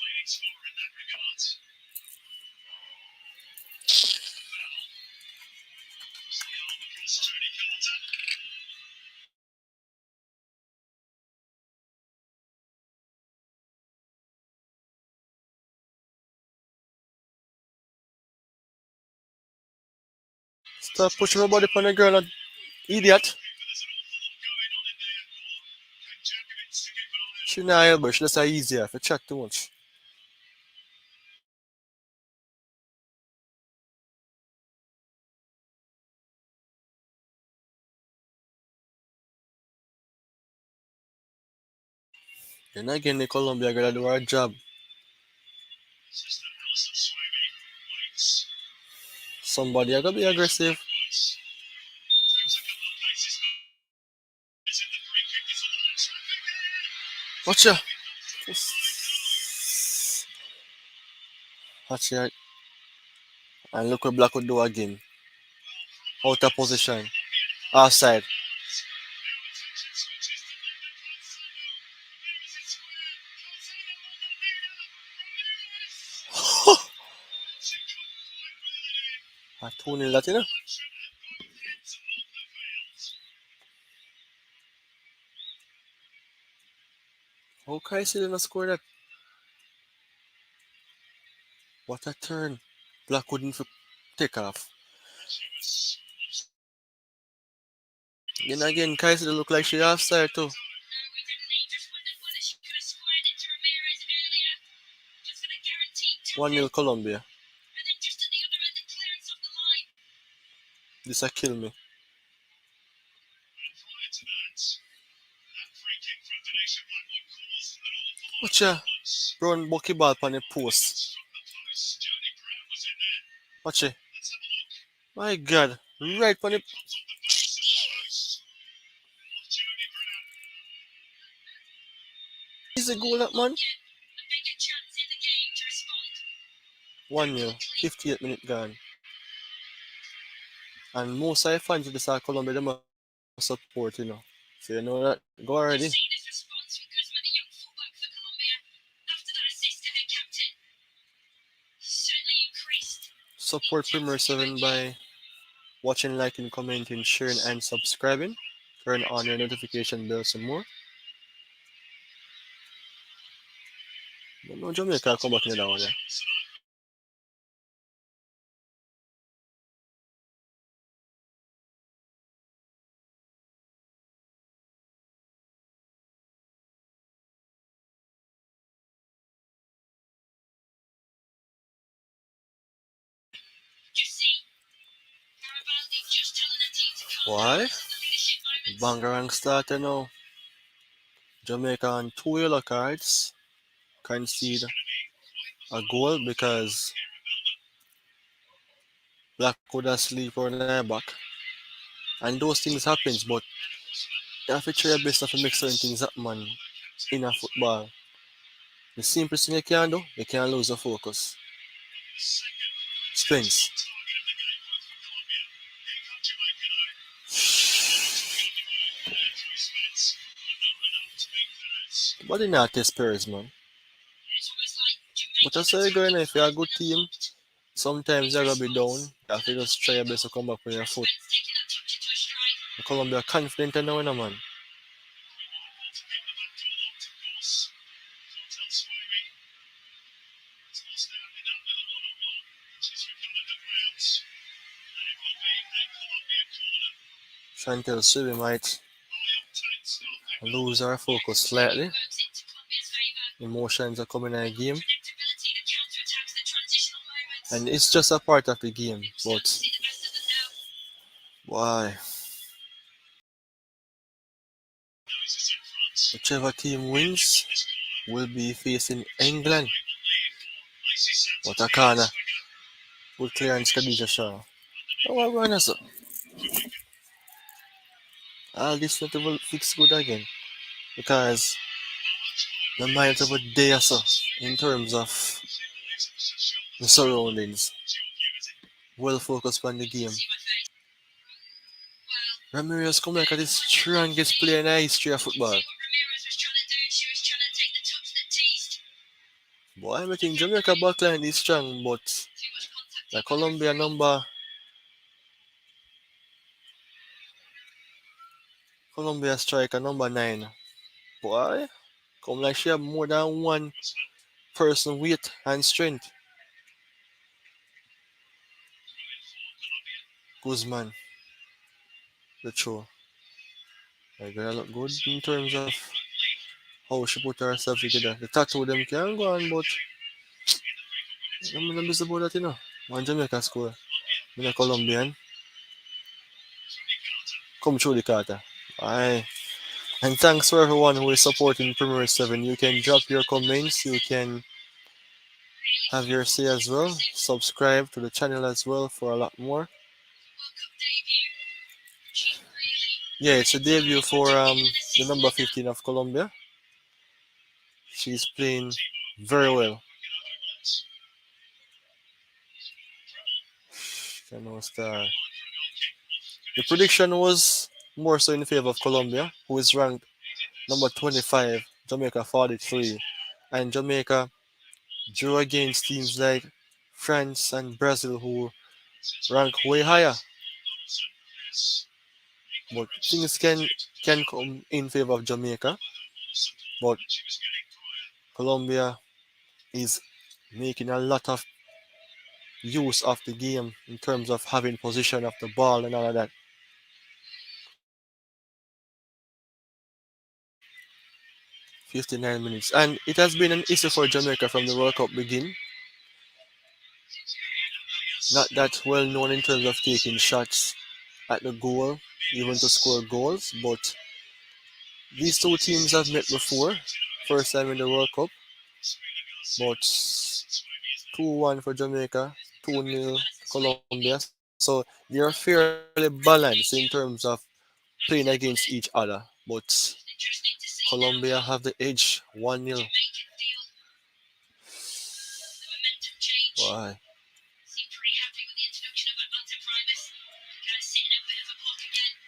Stop pushing my body upon the girl, idiot. She not elbow, she just a easier if you chat too much. Then again, the Colombia gotta do her job. Somebody gotta be aggressive. Watch ya. Watch ya. And look what Black would do again. Out of position. Offside. 2-0 that, you know. How Kaiser didn't score that? What a turn. Black couldn't take off. Then again, Kaiser look like she offside too. 1-0 Colombia. This a kill me. Watch ya. Brown bucky ball on the post. Watch it. My God. Right on the... Is a goal that man? 1-0. 58 minute gone. And most of the fans of the Colombia, they must support, you know. So you know that. Go already. Support Premier 7 by watching, liking, commenting, sharing, and subscribing. Turn on your notification bell some more. But no Jamaica come back in that one there. Why? Bangarang starter now. Jamaica on 2 yellow cards. Concede a goal because Black could have sleep on their back. And those things happens, but you have to try your best to make certain things happen, man, in a football. The simplest thing you can do, you can't lose the focus. Spence. But they not test Paris, man. But I say going if you're a good team, sometimes you're gonna be down. You have to just try your best to come back on your foot. The Colombia confident in now, man. Chantel Subi might lose our focus slightly. Emotions are coming in the game. And it's just a part of the game, but why? Whichever team wins will be facing England. What a corner. Good clearance, Khadija Shaw. Oh, what going on, sir? All this not will fix good again. Because the mind of a day or so in terms of the surroundings. Well focused on the game. Ramirez come like the strongest player in the history of football. Boy, I think Jamaica backline is strong, but the Colombia striker number 9. Boy, come like she have more than one person weight and strength. Guzman, the throw. Like, gonna look good in terms of how she put herself together. The tattoo them can go on, but I'm not busy about that, you know. One Jamaica score. I'm a Colombian. Come through the Carter. Aye. And thanks for everyone who is supporting Premier 7. You can drop your comments. You can have your say as well. Subscribe to the channel as well for a lot more. Yeah, it's a debut for the number 15 of Colombia. She's playing very well. Star. The prediction was more so in favor of Colombia, who is ranked number 25, Jamaica 43. And Jamaica drew against teams like France and Brazil, who rank way higher, but things can come in favor of Jamaica. But Colombia is making a lot of use of the game in terms of having possession of the ball and all of that. 59 minutes. And it has been an issue for Jamaica from the World Cup begin. Not that well known in terms of taking shots at the goal, even to score goals. But these two teams have met before. First time in the World Cup. But 2-1 for Jamaica, 2-0 Colombia. So they are fairly balanced in terms of playing against each other. But Colombia have the edge 1-0. Why?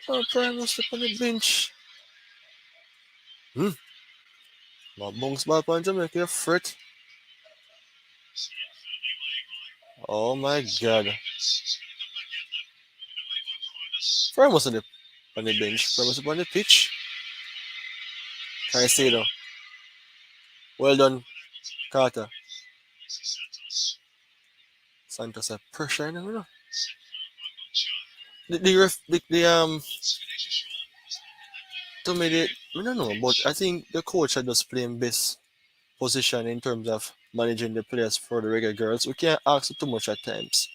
Oh, Primus up on the bench. Hmm. My bounce ball on Jamaica, Frit. Oh my god. Primus on the bench. Primus up on the pitch. Can I say though? Well done, Carter. Santos have pressure in him, you know. The to me, I don't know, but I think the coach are just playing best position in terms of managing the players for the regular girls. We can't ask too much at times.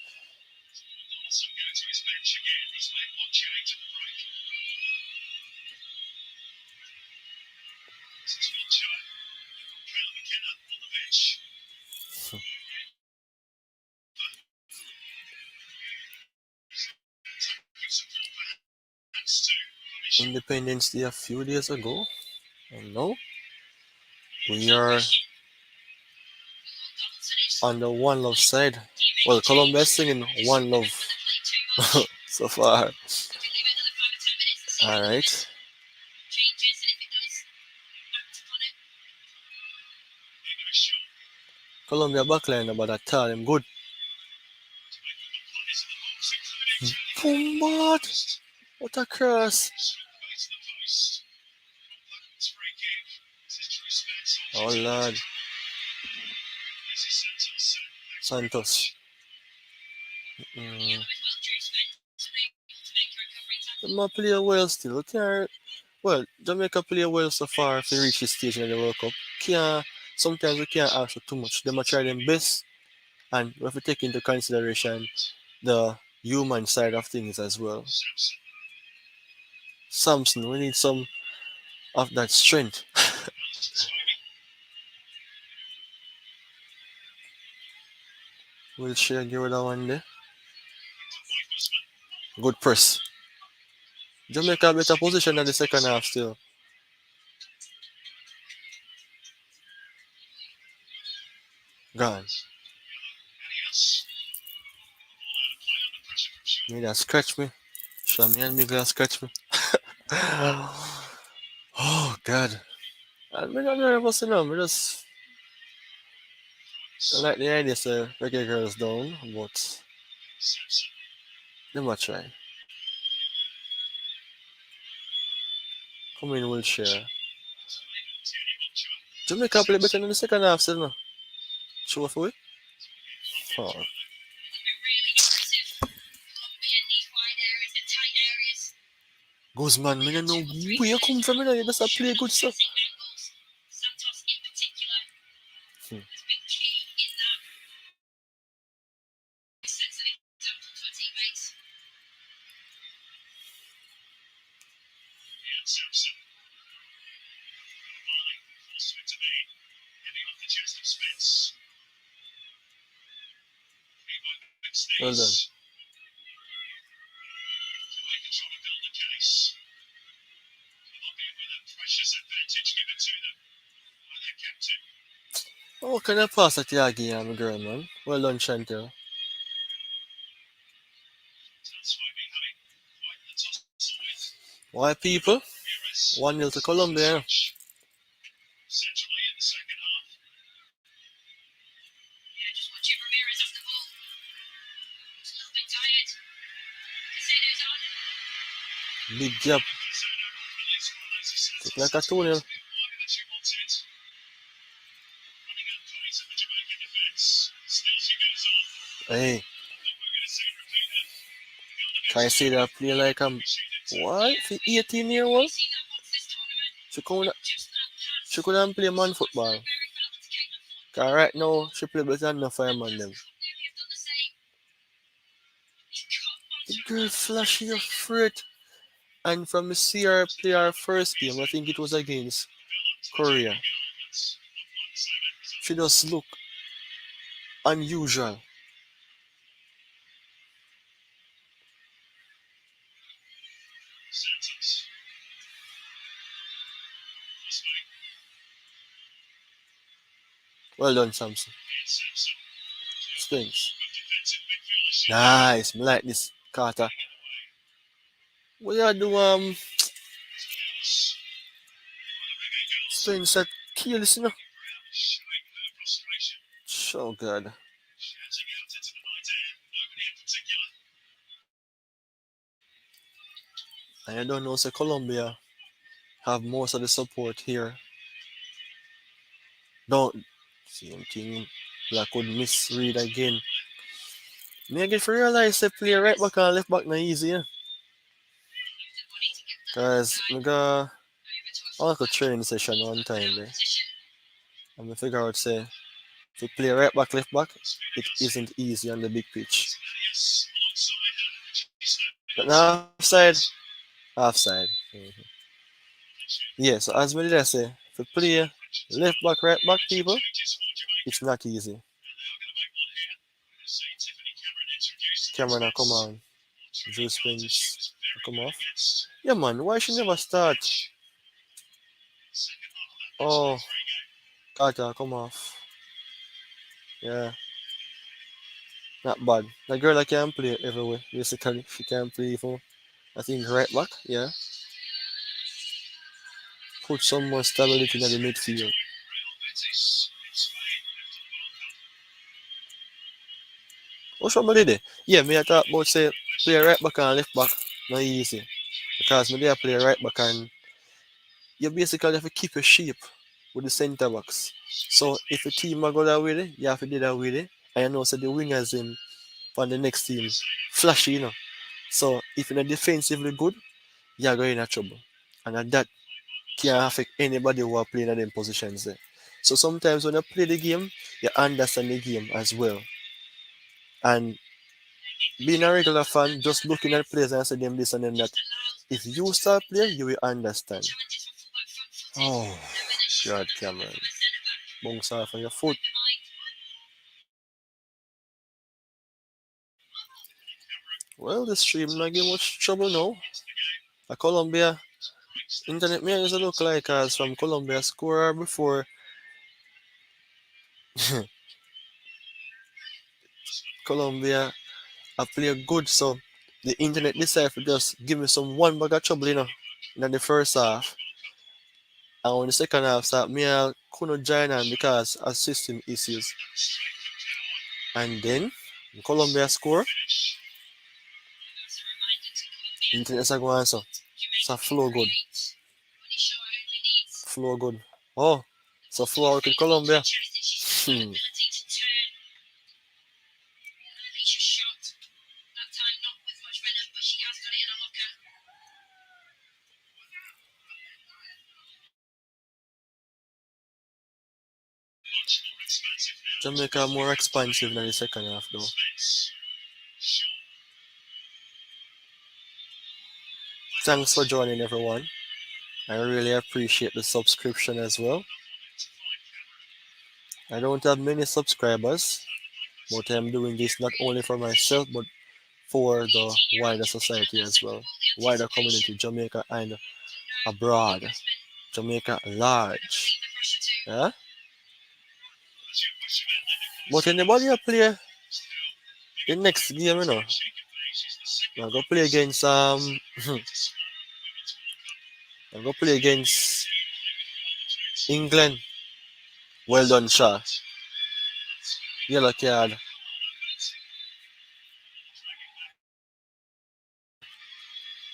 Independence Day a few days ago, and now we are on the One Love side. Well, Colombia is singing One Love so far. All right. Colombia backline about that time. Good. Boom, what a cross. Oh, Lord. Santos. Mm. They might play well still. We can't, well, Jamaica play well so far if they reach this stage in the World Cup. Can't, sometimes we can't ask for too much. They might try their best, and we have to take into consideration the human side of things as well. Samson, we need some of that strength. We'll share give that one there. Good press. Jamaica better position in the second half still. Gone. Me that scratch me. Show me and me gonna scratch me. Oh God. I'm not nervous enough. I just I like the idea to reggae girls down, but they might try. Come in wheelchair. Jamaica play better in the second half, still no? Show for it? Oh. Guzman, me don't know where you come from, you know, you just a play good stuff. Hmm. Well done. Oh, can I pass that Yagi, I'm a girl, man? Well done, Chantel. Why, people? 1-0 to Colombia. Big gap. Look like a 2-0. Hey, can I see that play like what? For 18-year-old? She could she couldn't play man football. Cause right now she play better than the fireman them. The girl flashy your fruit. And from see her play her first game, I think it was against Korea. She just look unusual. Well done, Samson. Spence. Nice. Me like this, Carter. What you do, Spence at kills, you know? So good. And I don't know, say Colombia have most of the support here. Don't same thing. Black could misread again. Me I get to realize they play right back and left back not easy, yeah. Cause I got a training session one time there. And I figure out say to play right back, left back, it isn't easy on the big pitch. But now offside, offside. Yeah, so as we did I say, to play left back, right back people, it's not easy. Cameron come on. Drew Spence come off. Yeah man, why she never start? Oh, Carter come off. Yeah, not bad. The girl that can play everywhere. Basically, she can play for I think right back. Yeah, put some more stability in the midfield. What's wrong with it? Yeah, me I talk about say play right back and left back. Not easy because me there play right back and you basically have to keep your shape with the centre backs. So if a team are go that way, you have to do that way. And you know so the wingers in on the next team flashy, you know. So if you're not defensively good, you're going in trouble. And that can affect anybody who are playing in them positions there. So sometimes when you play the game, you understand the game as well. And being a regular fan, just looking at players and saying them this and them that, if you start playing, you will understand. Oh, God, Cameron. Bounce off on your foot. Well, the stream not give much trouble now. A Colombia internet me used to look like as from Colombia scorer before Colombia I play good so the internet decided to just give me some one bag of trouble, you know, in the first half. And when the second half start, me I couldn't join on because of system issues. And then Colombia score, internet is going so. So flow good. Flow good. Oh, so flow out in Colombia. Hmm. Jamaica more expansive than the second half though. Thanks for joining everyone. I really appreciate the subscription as well. I don't have many subscribers, but I'm doing this not only for myself but for the wider society as well, wider community, Jamaica and abroad, Jamaica large. Yeah? But anybody play the next game, you know, I go play against I go play against England. Well done, Shaw. Yellow card.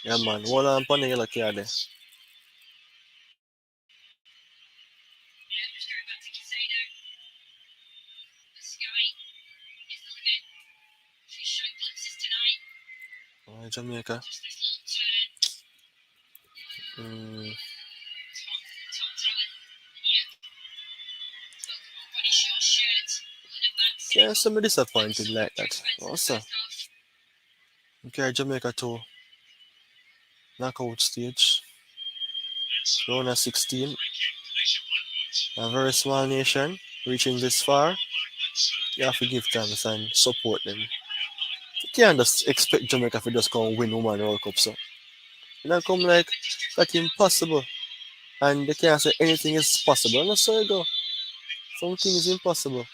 Yeah, man. Hold on upon the yellow card there. Alright, Jamaica. Mm. Yeah, some disappointed like that. Also, okay, Jamaica to knockout stage. Round of 16. A very small nation reaching this far. You have to give thanks and support them. You can't just expect Jamaica to just come win Women World Cup. So, you know, come like that's impossible. And they can't say anything is possible. And so you go. Something is impossible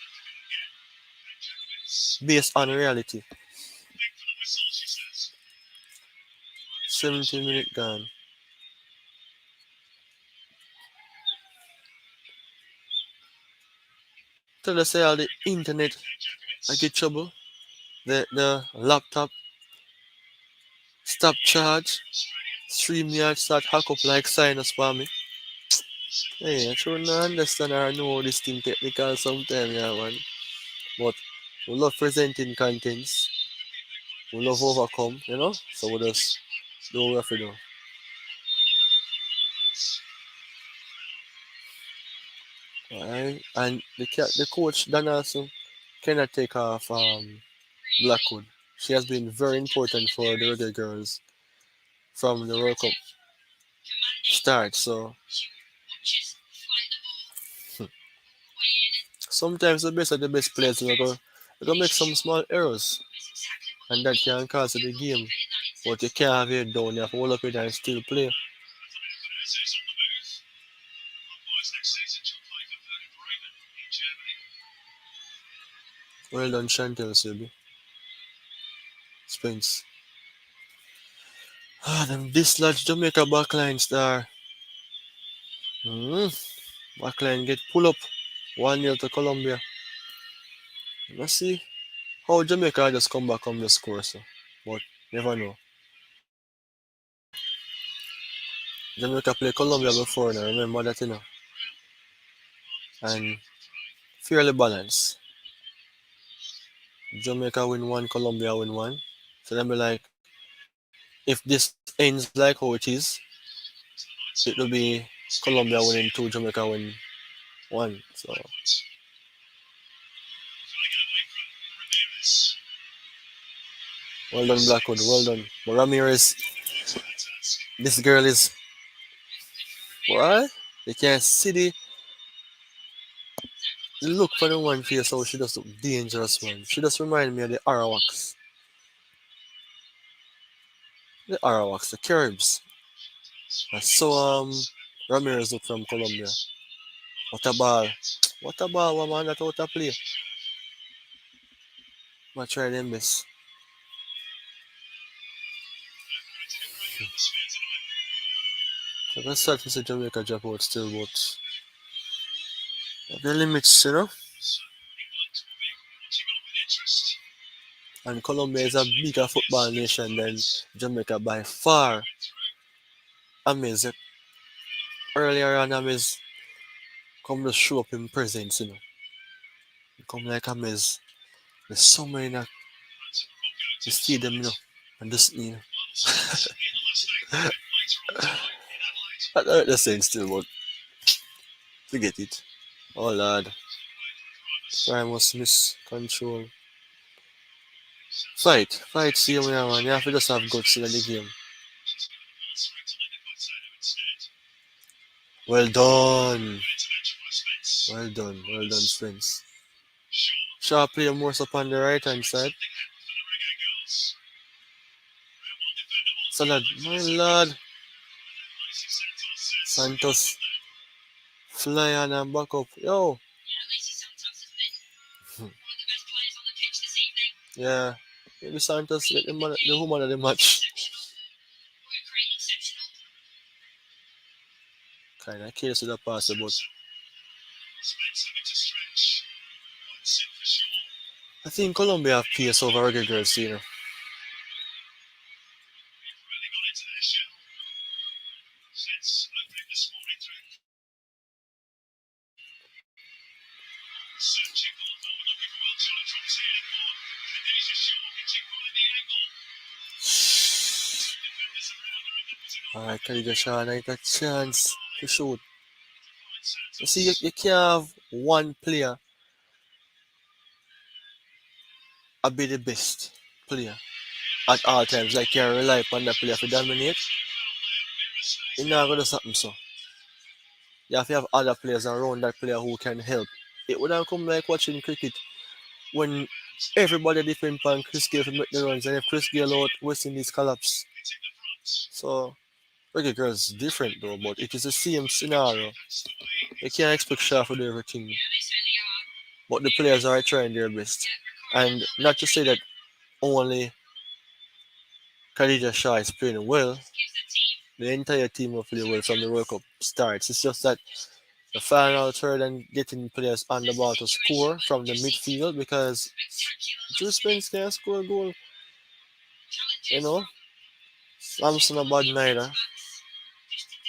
based on reality. 70 minutes gone. Tell us say all the internet I get trouble. The laptop stop charge. StreamYard start hack up like sinus for me. Hey, I should not understand or know this thing technical sometimes, yeah, man. But we love presenting contents. We love overcome, you know? So we just do what we have to do. Alright? And the coach, Dan also, cannot take off Blackwood. She has been very important for the Reggae girls from the World Cup start. So sometimes the best of the best players will go make some small errors. And that can cause the game. But you can't have it down, you have to hold up it and still play. Well done, Chantel Sebi. Spence. Ah, them dislodge Jamaica backline star. Backline get pull up 1-0 to Colombia. Let's see how Jamaica just come back on the score. So. But never know. Jamaica play Colombia before now, remember that, you know. And fairly balanced. Jamaica win one, Colombia win one. So then be like, if this ends like how it is, it will be Colombia winning two, Jamaica win one. So well done, Blackwood. Well done. But Ramirez, this girl is what? You can't see the look for the one face how she just look dangerous, man. She just remind me of the Arawaks. The Arawaks, the Caribs. That's so Ramirez look from Colombia. What a ball. What a ball, man, that out of play. I try them best. So that's sad to see Jamaica drop out still, but the limits, you know. And Colombia is a bigger football nation than Jamaica by far. Amaze earlier on, Amaze come to show up in presence, you know. Come like Amaze. There's so many in the stadium, you know. And just, you know. I don't the saying still, but forget it. Oh lord. Primus miss control. Fight, see you, man. You have to just have guts in the game. Well done. Well done, Spence. Shaw play more up on the right hand side. Salad, my lad. Santos fly on and back up. Yo. Yeah. Maybe Santos get the woman of the match. Kinda case with the pass, but I think Colombia have pace over Reggae girls, you know. Alright, Khadija Shaw, I got a chance to shoot. You see, you can't have one player be the best player at all times. Like, you can't rely upon that player to dominate. You're not going to something so. You have to have other players around that player who can help. It wouldn't come like watching cricket when everybody depend on Chris Gale to make the runs, and if Chris Gale out, West Indies collapse. So, cricket girls different though, but it is the same scenario. You can't expect Shah to do everything, but the players are trying their best. And not to say that only Khadija Shah is playing well, the entire team will play well from the World Cup starts. It's just that the final third and getting players on the ball to score from the midfield because Drew Spence can score a goal. You know, Samson a bad neither.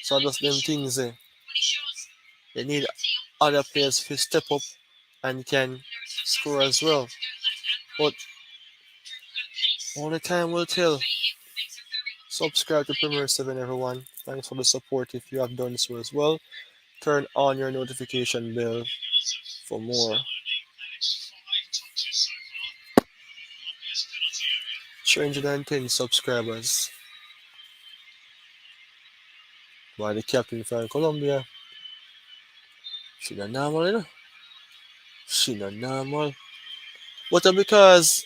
So just them things they need other players to step up and can score as well. But only time will tell. Subscribe to Premier 7 everyone. Thanks for the support if you have done so as well. Turn on your notification bell for more. 310 subscribers. Why the captain from Colombia? She not normal, you know? She not normal. But because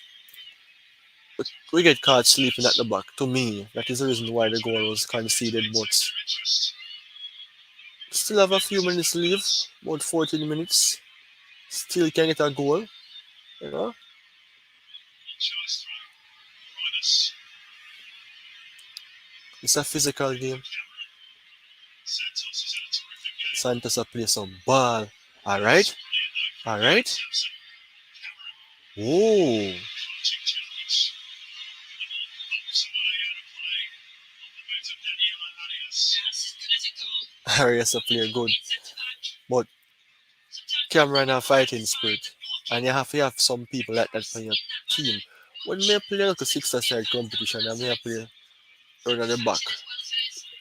we get caught sleeping at the back, to me, that is the reason why the goal was conceded. But still have a few minutes to leave, about 14 minutes. Still can get a goal, you know? It's a physical game. Santos a play some ball. Alright? Alright? Whoa! Arias a player good. But Cameron a fighting spirit. And you have to have some people like that for your team. When me play like a six-a-side competition and me play around at the back,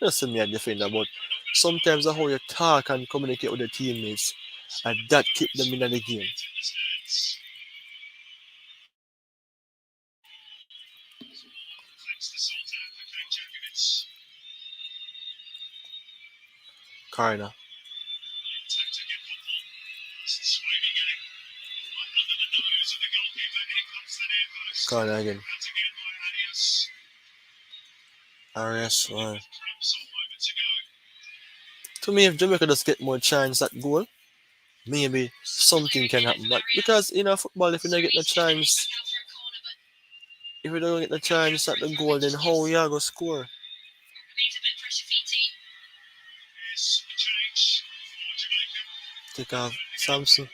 you see me a defender, but sometimes how you talk and communicate with the teammates, and that keep them in the game. Corner. Corner again. Arias, wow. To me, if Jamaica does get more chance at goal, maybe something can happen. But because in a football, if you don't get the chance, if you don't get the chance at the goal, then how you go score? Take off Samson.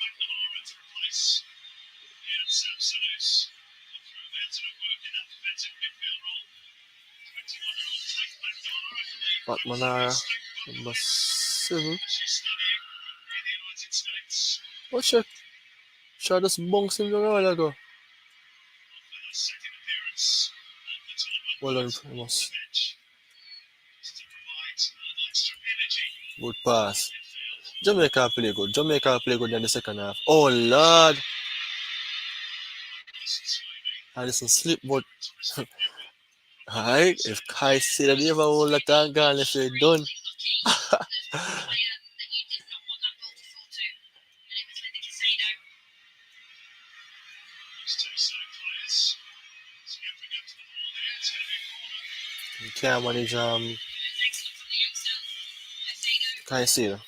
Manara, number 7. What's your shot just bouncing the while ago? Well done, Amos. Good pass. Jamaica play good. Jamaica play good in the second half. Oh Lord! I listen sleep, but alright. If Kai said that you ever hold that and gone, if you're done. You can't manage Kai said.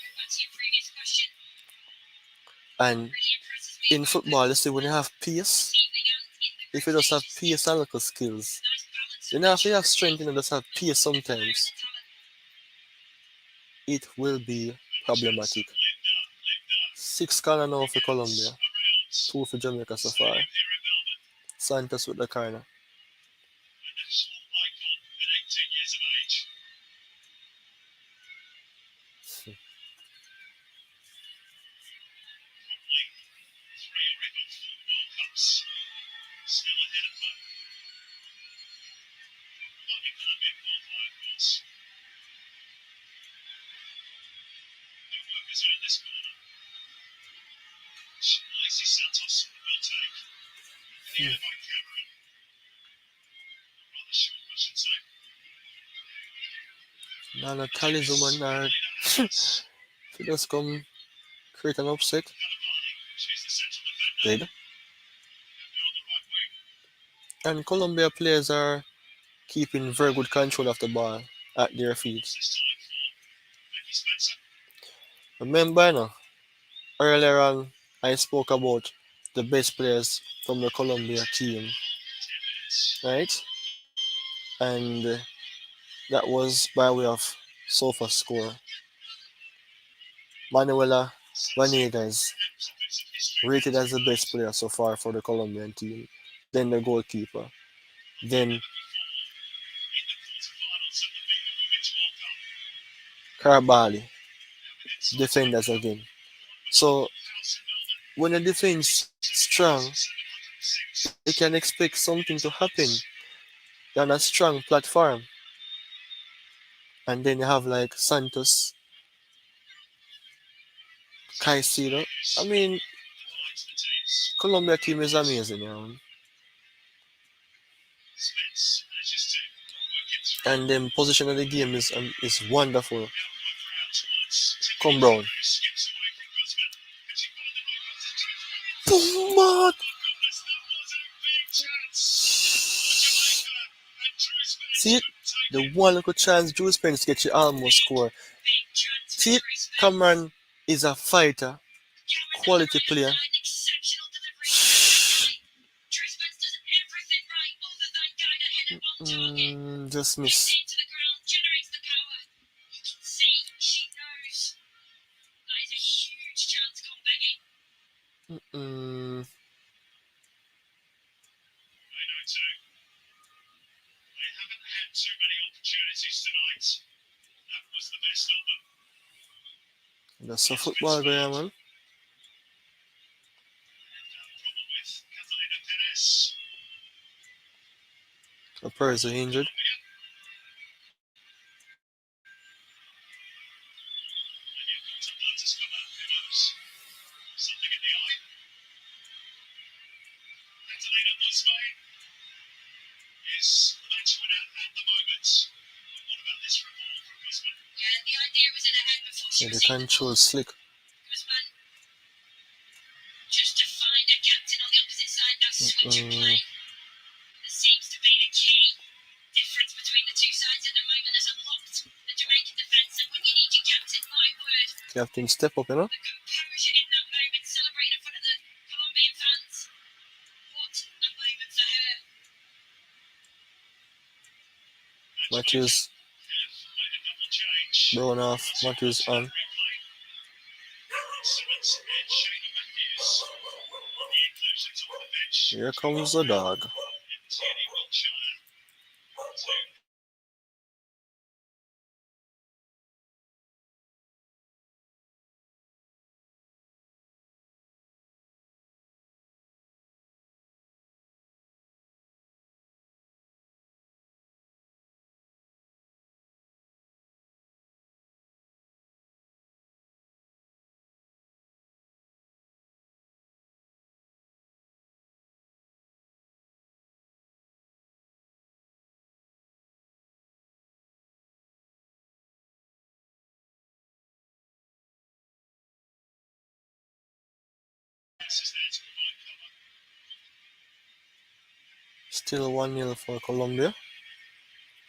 And in football, you see when you have pace, if you just have pace and local skills, you don't have to have strength, you know, just have pace sometimes. It will be problematic. 6 corner now for Colombia, 2 for Jamaica so far. Santos with the corner. Hmm. Now the talisman are she just come create an upset. Dead. And Colombia players are keeping very good control of the ball at their feet. Remember, earlier on I spoke about the best players from the Colombia team, right? And that was by way of sofa score. Manuela Vanegas rated as the best player so far for the Colombian team. Then the goalkeeper. Then Carabali, defenders again. So when the defense strong, they can expect something to happen. They're on a strong platform. And then you have like Santos, Caicedo. I mean, Colombia team is amazing, And then position of the game is wonderful. Come Brown. What? See it? The one little chance Jules Pence get you almost score. See it? Cameron is a fighter, quality player. Just miss. Mm, that's a football guy, man. A person injured. Yeah, the control slick. Mm, Captain step up. Matthews, Brown off. Matthews on. Here comes the dog. Still 1-0 for Colombia.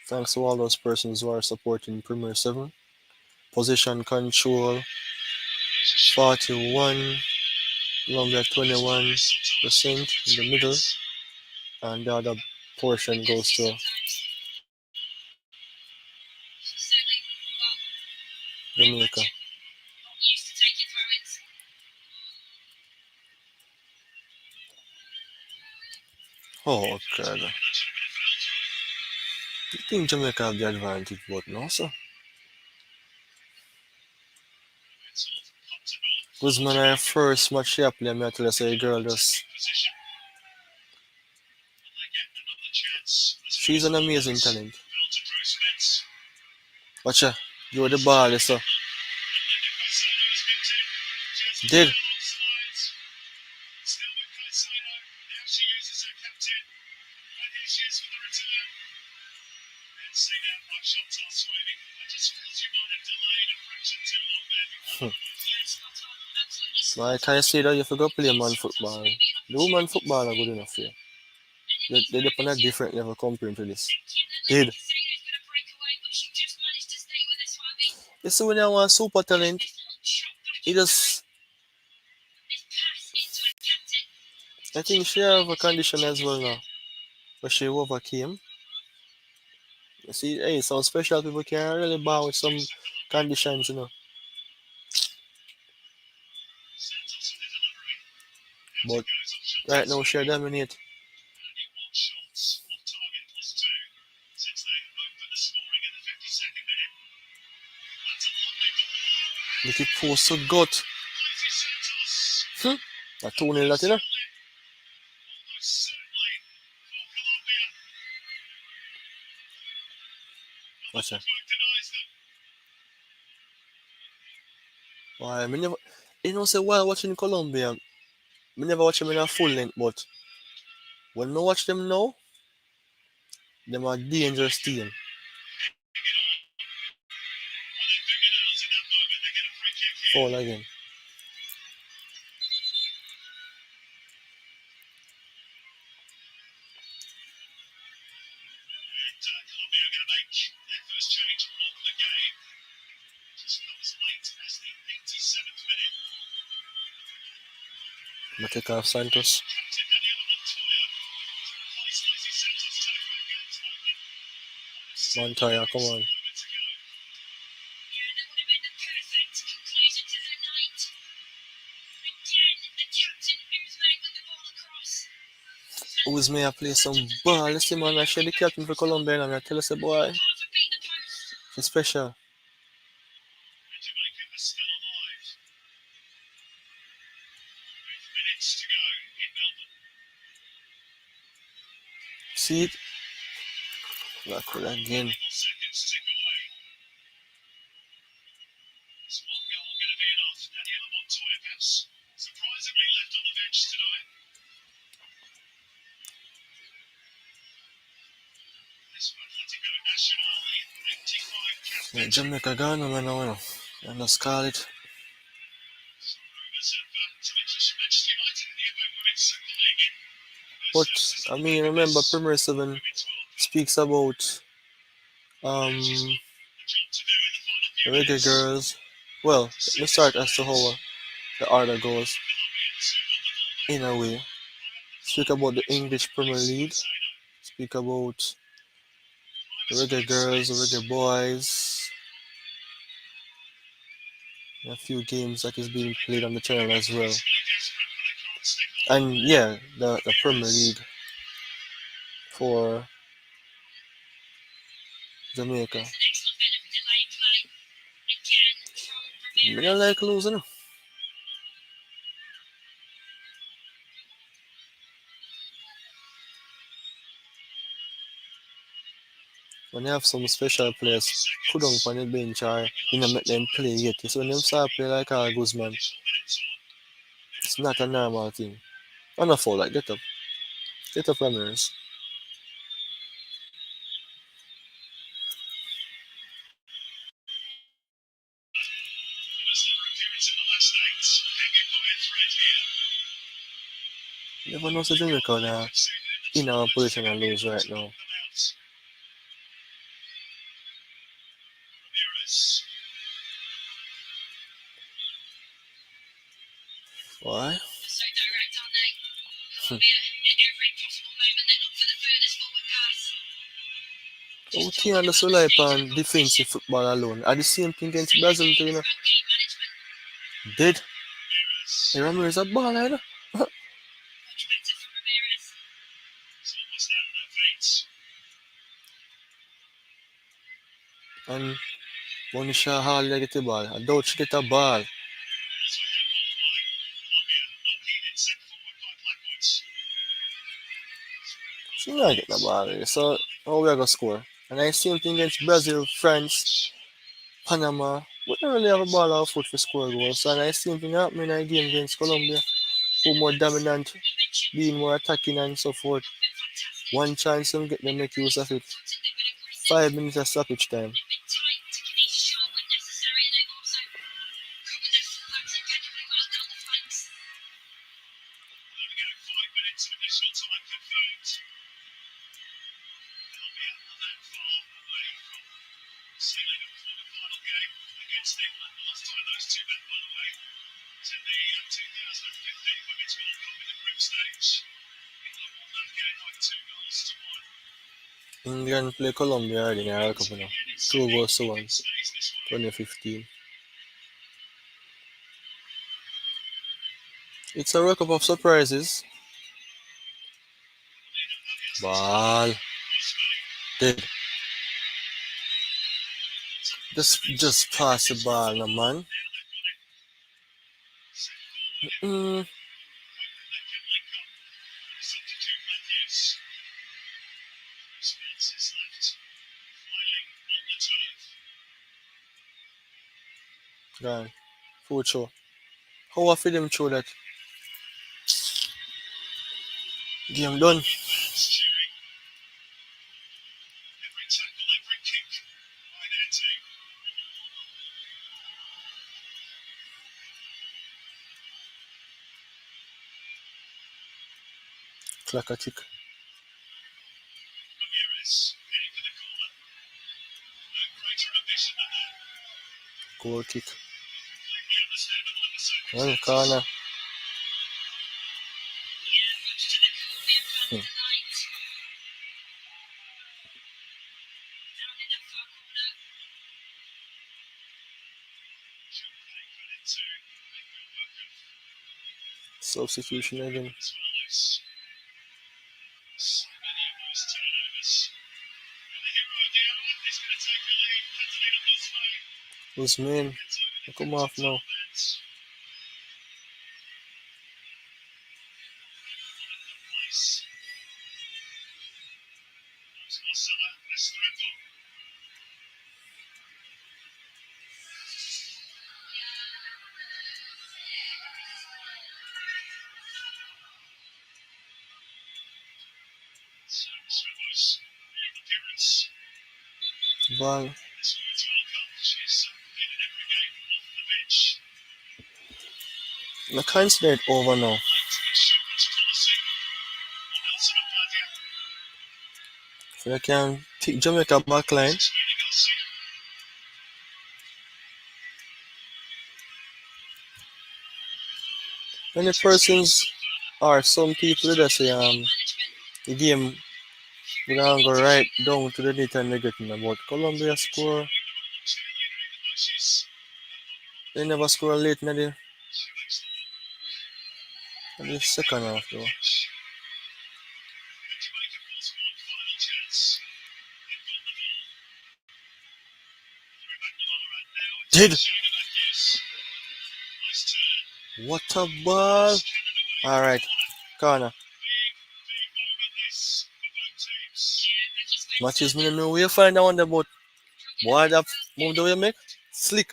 Thanks to all those persons who are supporting Premier 7. Position control 41, Colombia 21% in the middle, and the other portion goes to Jamaica. Oh, God. I think Jamaica have the advantage, but no, sir. Guzman, our first match she play, I tell you, say, girl, just. She's an amazing talent. Watch her. You're the ball, so. Did. Hmm. Why can you say that you forgot to play man football? The woman football are good enough for you. They're on a different level compared to this. Did. You see when you want super talent, it just I think she have a condition as well now. But she overcame. You see, hey, some special people can really bow with some conditions, you know. But right now she dominate. Look at post so good. Hmm. A 2-0 that, you know. Watch that. Why, me never, you know, say while watching Colombia, me never watch them in a full length, but when me watch them now, them are dangerous team. Fall again. Me take off Santos. Montoya, come on. Who's may I play some ball? Let's see, man. I share the captain for Colombia and I tell us, boy, it's special. See it? Not cool again. Yeah, Jamaica Ghana, man, I know. And the Scarlet. But, I mean, remember, Premier 7 speaks about um reggae girls. Well, let's start as to how the order goes. In a way, speak about the English Premier League. Speak about reggae girls, reggae boys, and a few games that is being played on the channel as well. And yeah, the Premier League for Jamaica. Me don't like losing. When you have some special players put on the bench or you know make them play yet. So when them start play like a Guzman, it's not a normal thing. On a foul, like get up. Get up, Ramirez. You never know so Jamaica now in our position and lose right now. Why? Hmm. How can you just rely upon defensive football alone? Are the same thing against Brazil too, you know? Dead. Hey, Ramirez a baller, you know? And Monisha Hall get the ball. I doubt she get a ball. She not get the ball. So how we gonna score? And I same thing against Brazil, France, Panama. We don't really have a ball or foot for score goals. So and I see thing happening in a game against Colombia. Who more dominant, being more attacking and so forth. One chance them get them make use of it. 5 minutes of stoppage time. England play Colombia already in the World Cup now. 2-1, 2015. It's a World Cup of surprises. Ball. Dead. Just pass the ball, no man. Mm. Gone. Full show. How I feel them through that? Game done. Clock a tick. Goal kick. One corner. Hmm. Substitution again. Who's main? Come off now. Ball. I can't say it over now. So I can take Jamaica backline. Many persons or some people that say the game we're gonna go right down to the net and negative about Colombia score. They never score late in the second half though. Did what a ball! Alright, corner. Matches me know where you find that one about boy that move the way you make. Slick.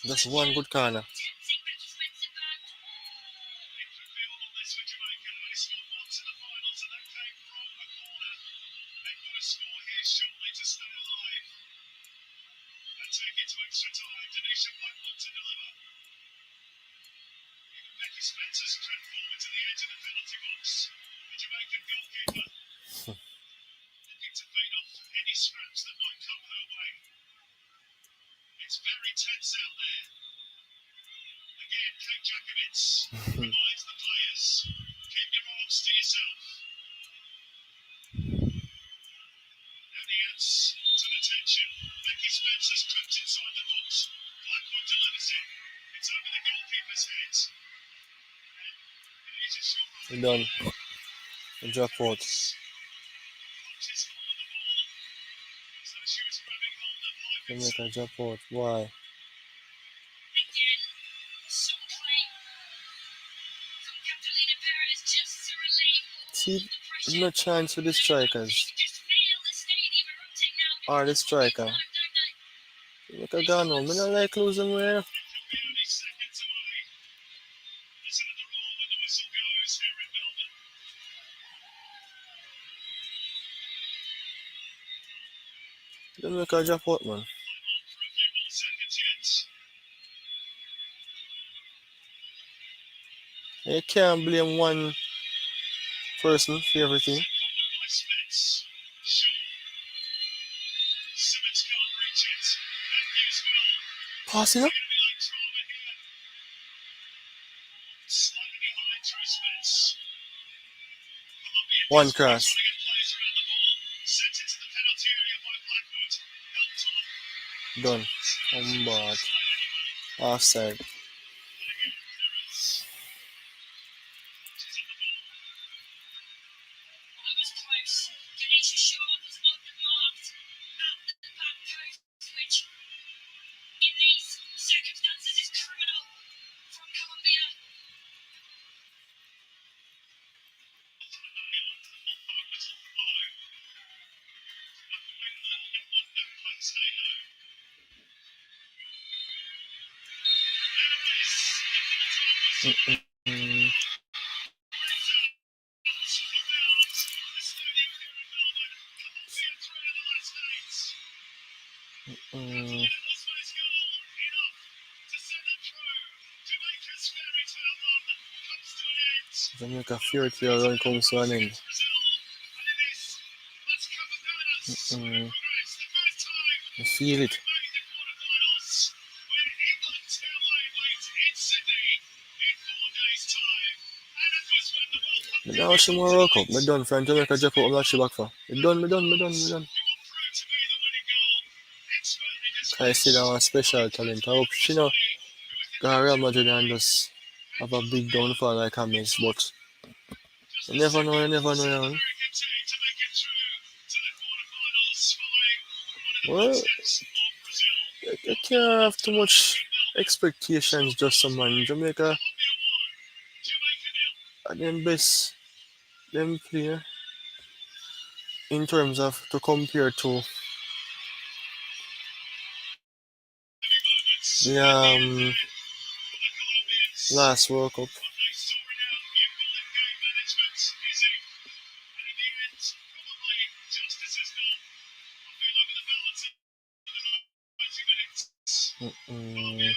Just one good corner. Done. Drop out. Jamaica drop out. Why? See, No chance for the strikers. Or the striker. Look at Gano. I don't like losing where. Don't make a drop out, man. You can't blame one person for everything. Passing up. One cross. Done. Come back. Offside. Mm. Mm. Jamaica fairy tale run comes to an end. Mm. I feel it. I don't watch the World Cup. I done from Jamaica drop out. I'm not back for. I done. I see that one special talent. I hope she know got Real Madrid and just have a big downfall like James, but you never know, man. Well, you can't have too much expectations just some man. Jamaica are them best them play in terms of to compare to the last World Cup. Mm-mm.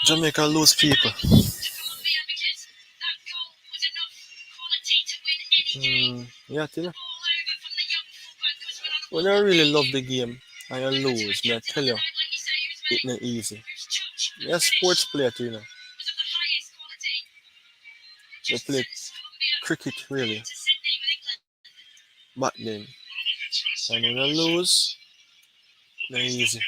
Jamaica lose people. Yeah, tell you. When I really love the game and you lose, me I tell you, it not easy. You're a sports player too, you know. They play cricket really back then. And when you lose, not easy.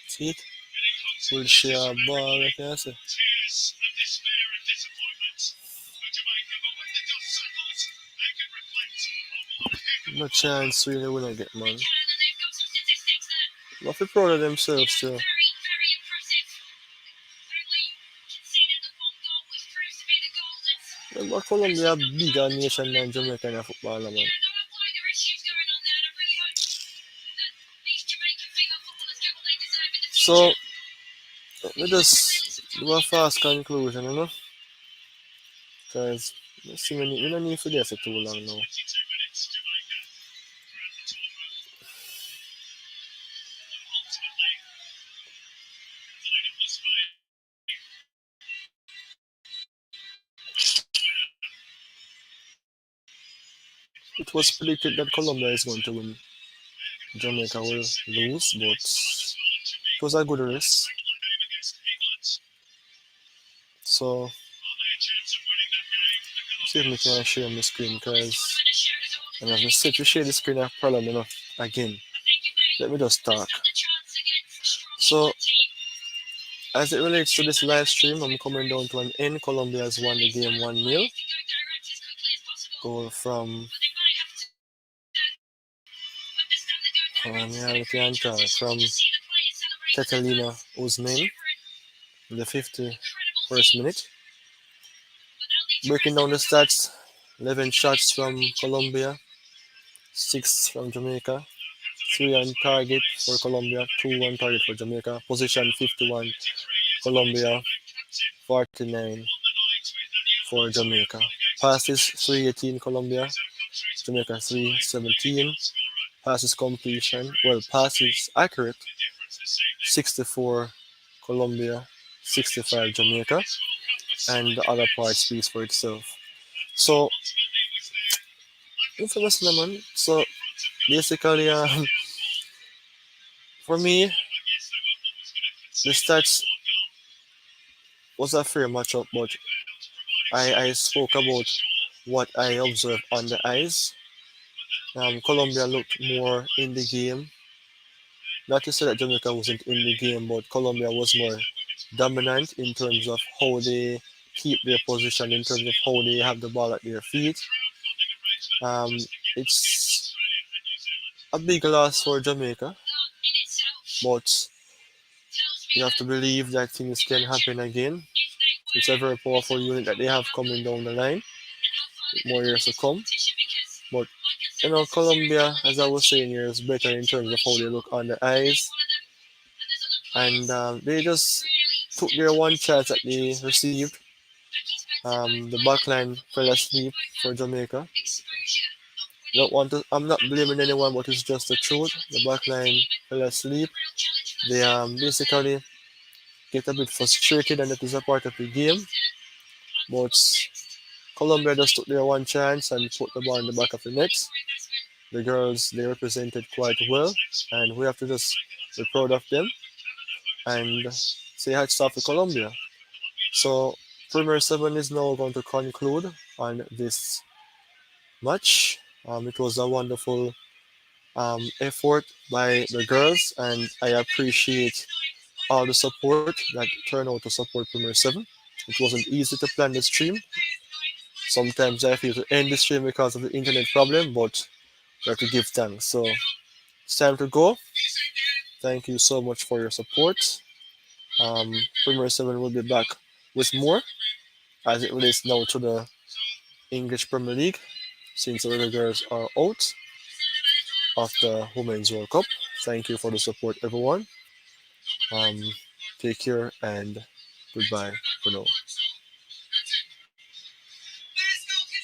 See it? Will share a ball, like I say. No chance really will not get man. But they're proud of themselves too. Remember Colombia a bigger nation than Jamaica in a football, man. So let me just do a fast conclusion, you know? Because see we don't need for this for too long now. It was predicted that Colombia is going to win. Jamaica will lose, but it was a good race. So see if we can share my screen because and as I said to share the screen I have problem enough again. Let me just talk. So as it relates to this live stream, I'm coming down to an end. Colombia has won the game 1-0. goal from from Catalina Usman in the 51st minute. Breaking down the stats, 11 shots from Colombia, 6 from Jamaica, 3 on target for Colombia, 2 on target for Jamaica. Position 51 Colombia, 49 for Jamaica. Passes 318 Colombia, Jamaica 317. Passes completion, well, passes accurate 64 Colombia, 65 Jamaica, and the other part speaks for itself. So, infamous lemon. So, basically, for me, the stats was a fair matchup, but I spoke about what I observed on the ice. Colombia looked more in the game. Not to say that Jamaica wasn't in the game, but Colombia was more dominant in terms of how they keep their position, in terms of how they have the ball at their feet. Um, it's a big loss for Jamaica, but you have to believe that things can happen again. It's a very powerful unit that they have coming down the line, with more years to come. But Colombia, as I was saying here, is better in terms of how they look on the eyes, and they just took their one chance that they received. The backline fell asleep for Jamaica. Don't want to. I'm not blaming anyone, but it's just the truth. The backline fell asleep. They basically get a bit frustrated, and that is a part of the game. But Colombia just took their one chance and put the ball in the back of the net. The girls, they represented quite well, and we have to just be proud of them and say hats off to Colombia. So Premier 7 is now going to conclude on this match. It was a wonderful effort by the girls, and I appreciate all the support that turned out to support Premier 7. It wasn't easy to plan the stream. Sometimes I feel to end the stream because of the internet problem, but we have to give thanks. So it's time to go. Thank you so much for your support. Premier 7 will be back with more as it relates now to the English Premier League since the other girls are out of the Women's World Cup. Thank you for the support, everyone. Um, Take care and goodbye for now.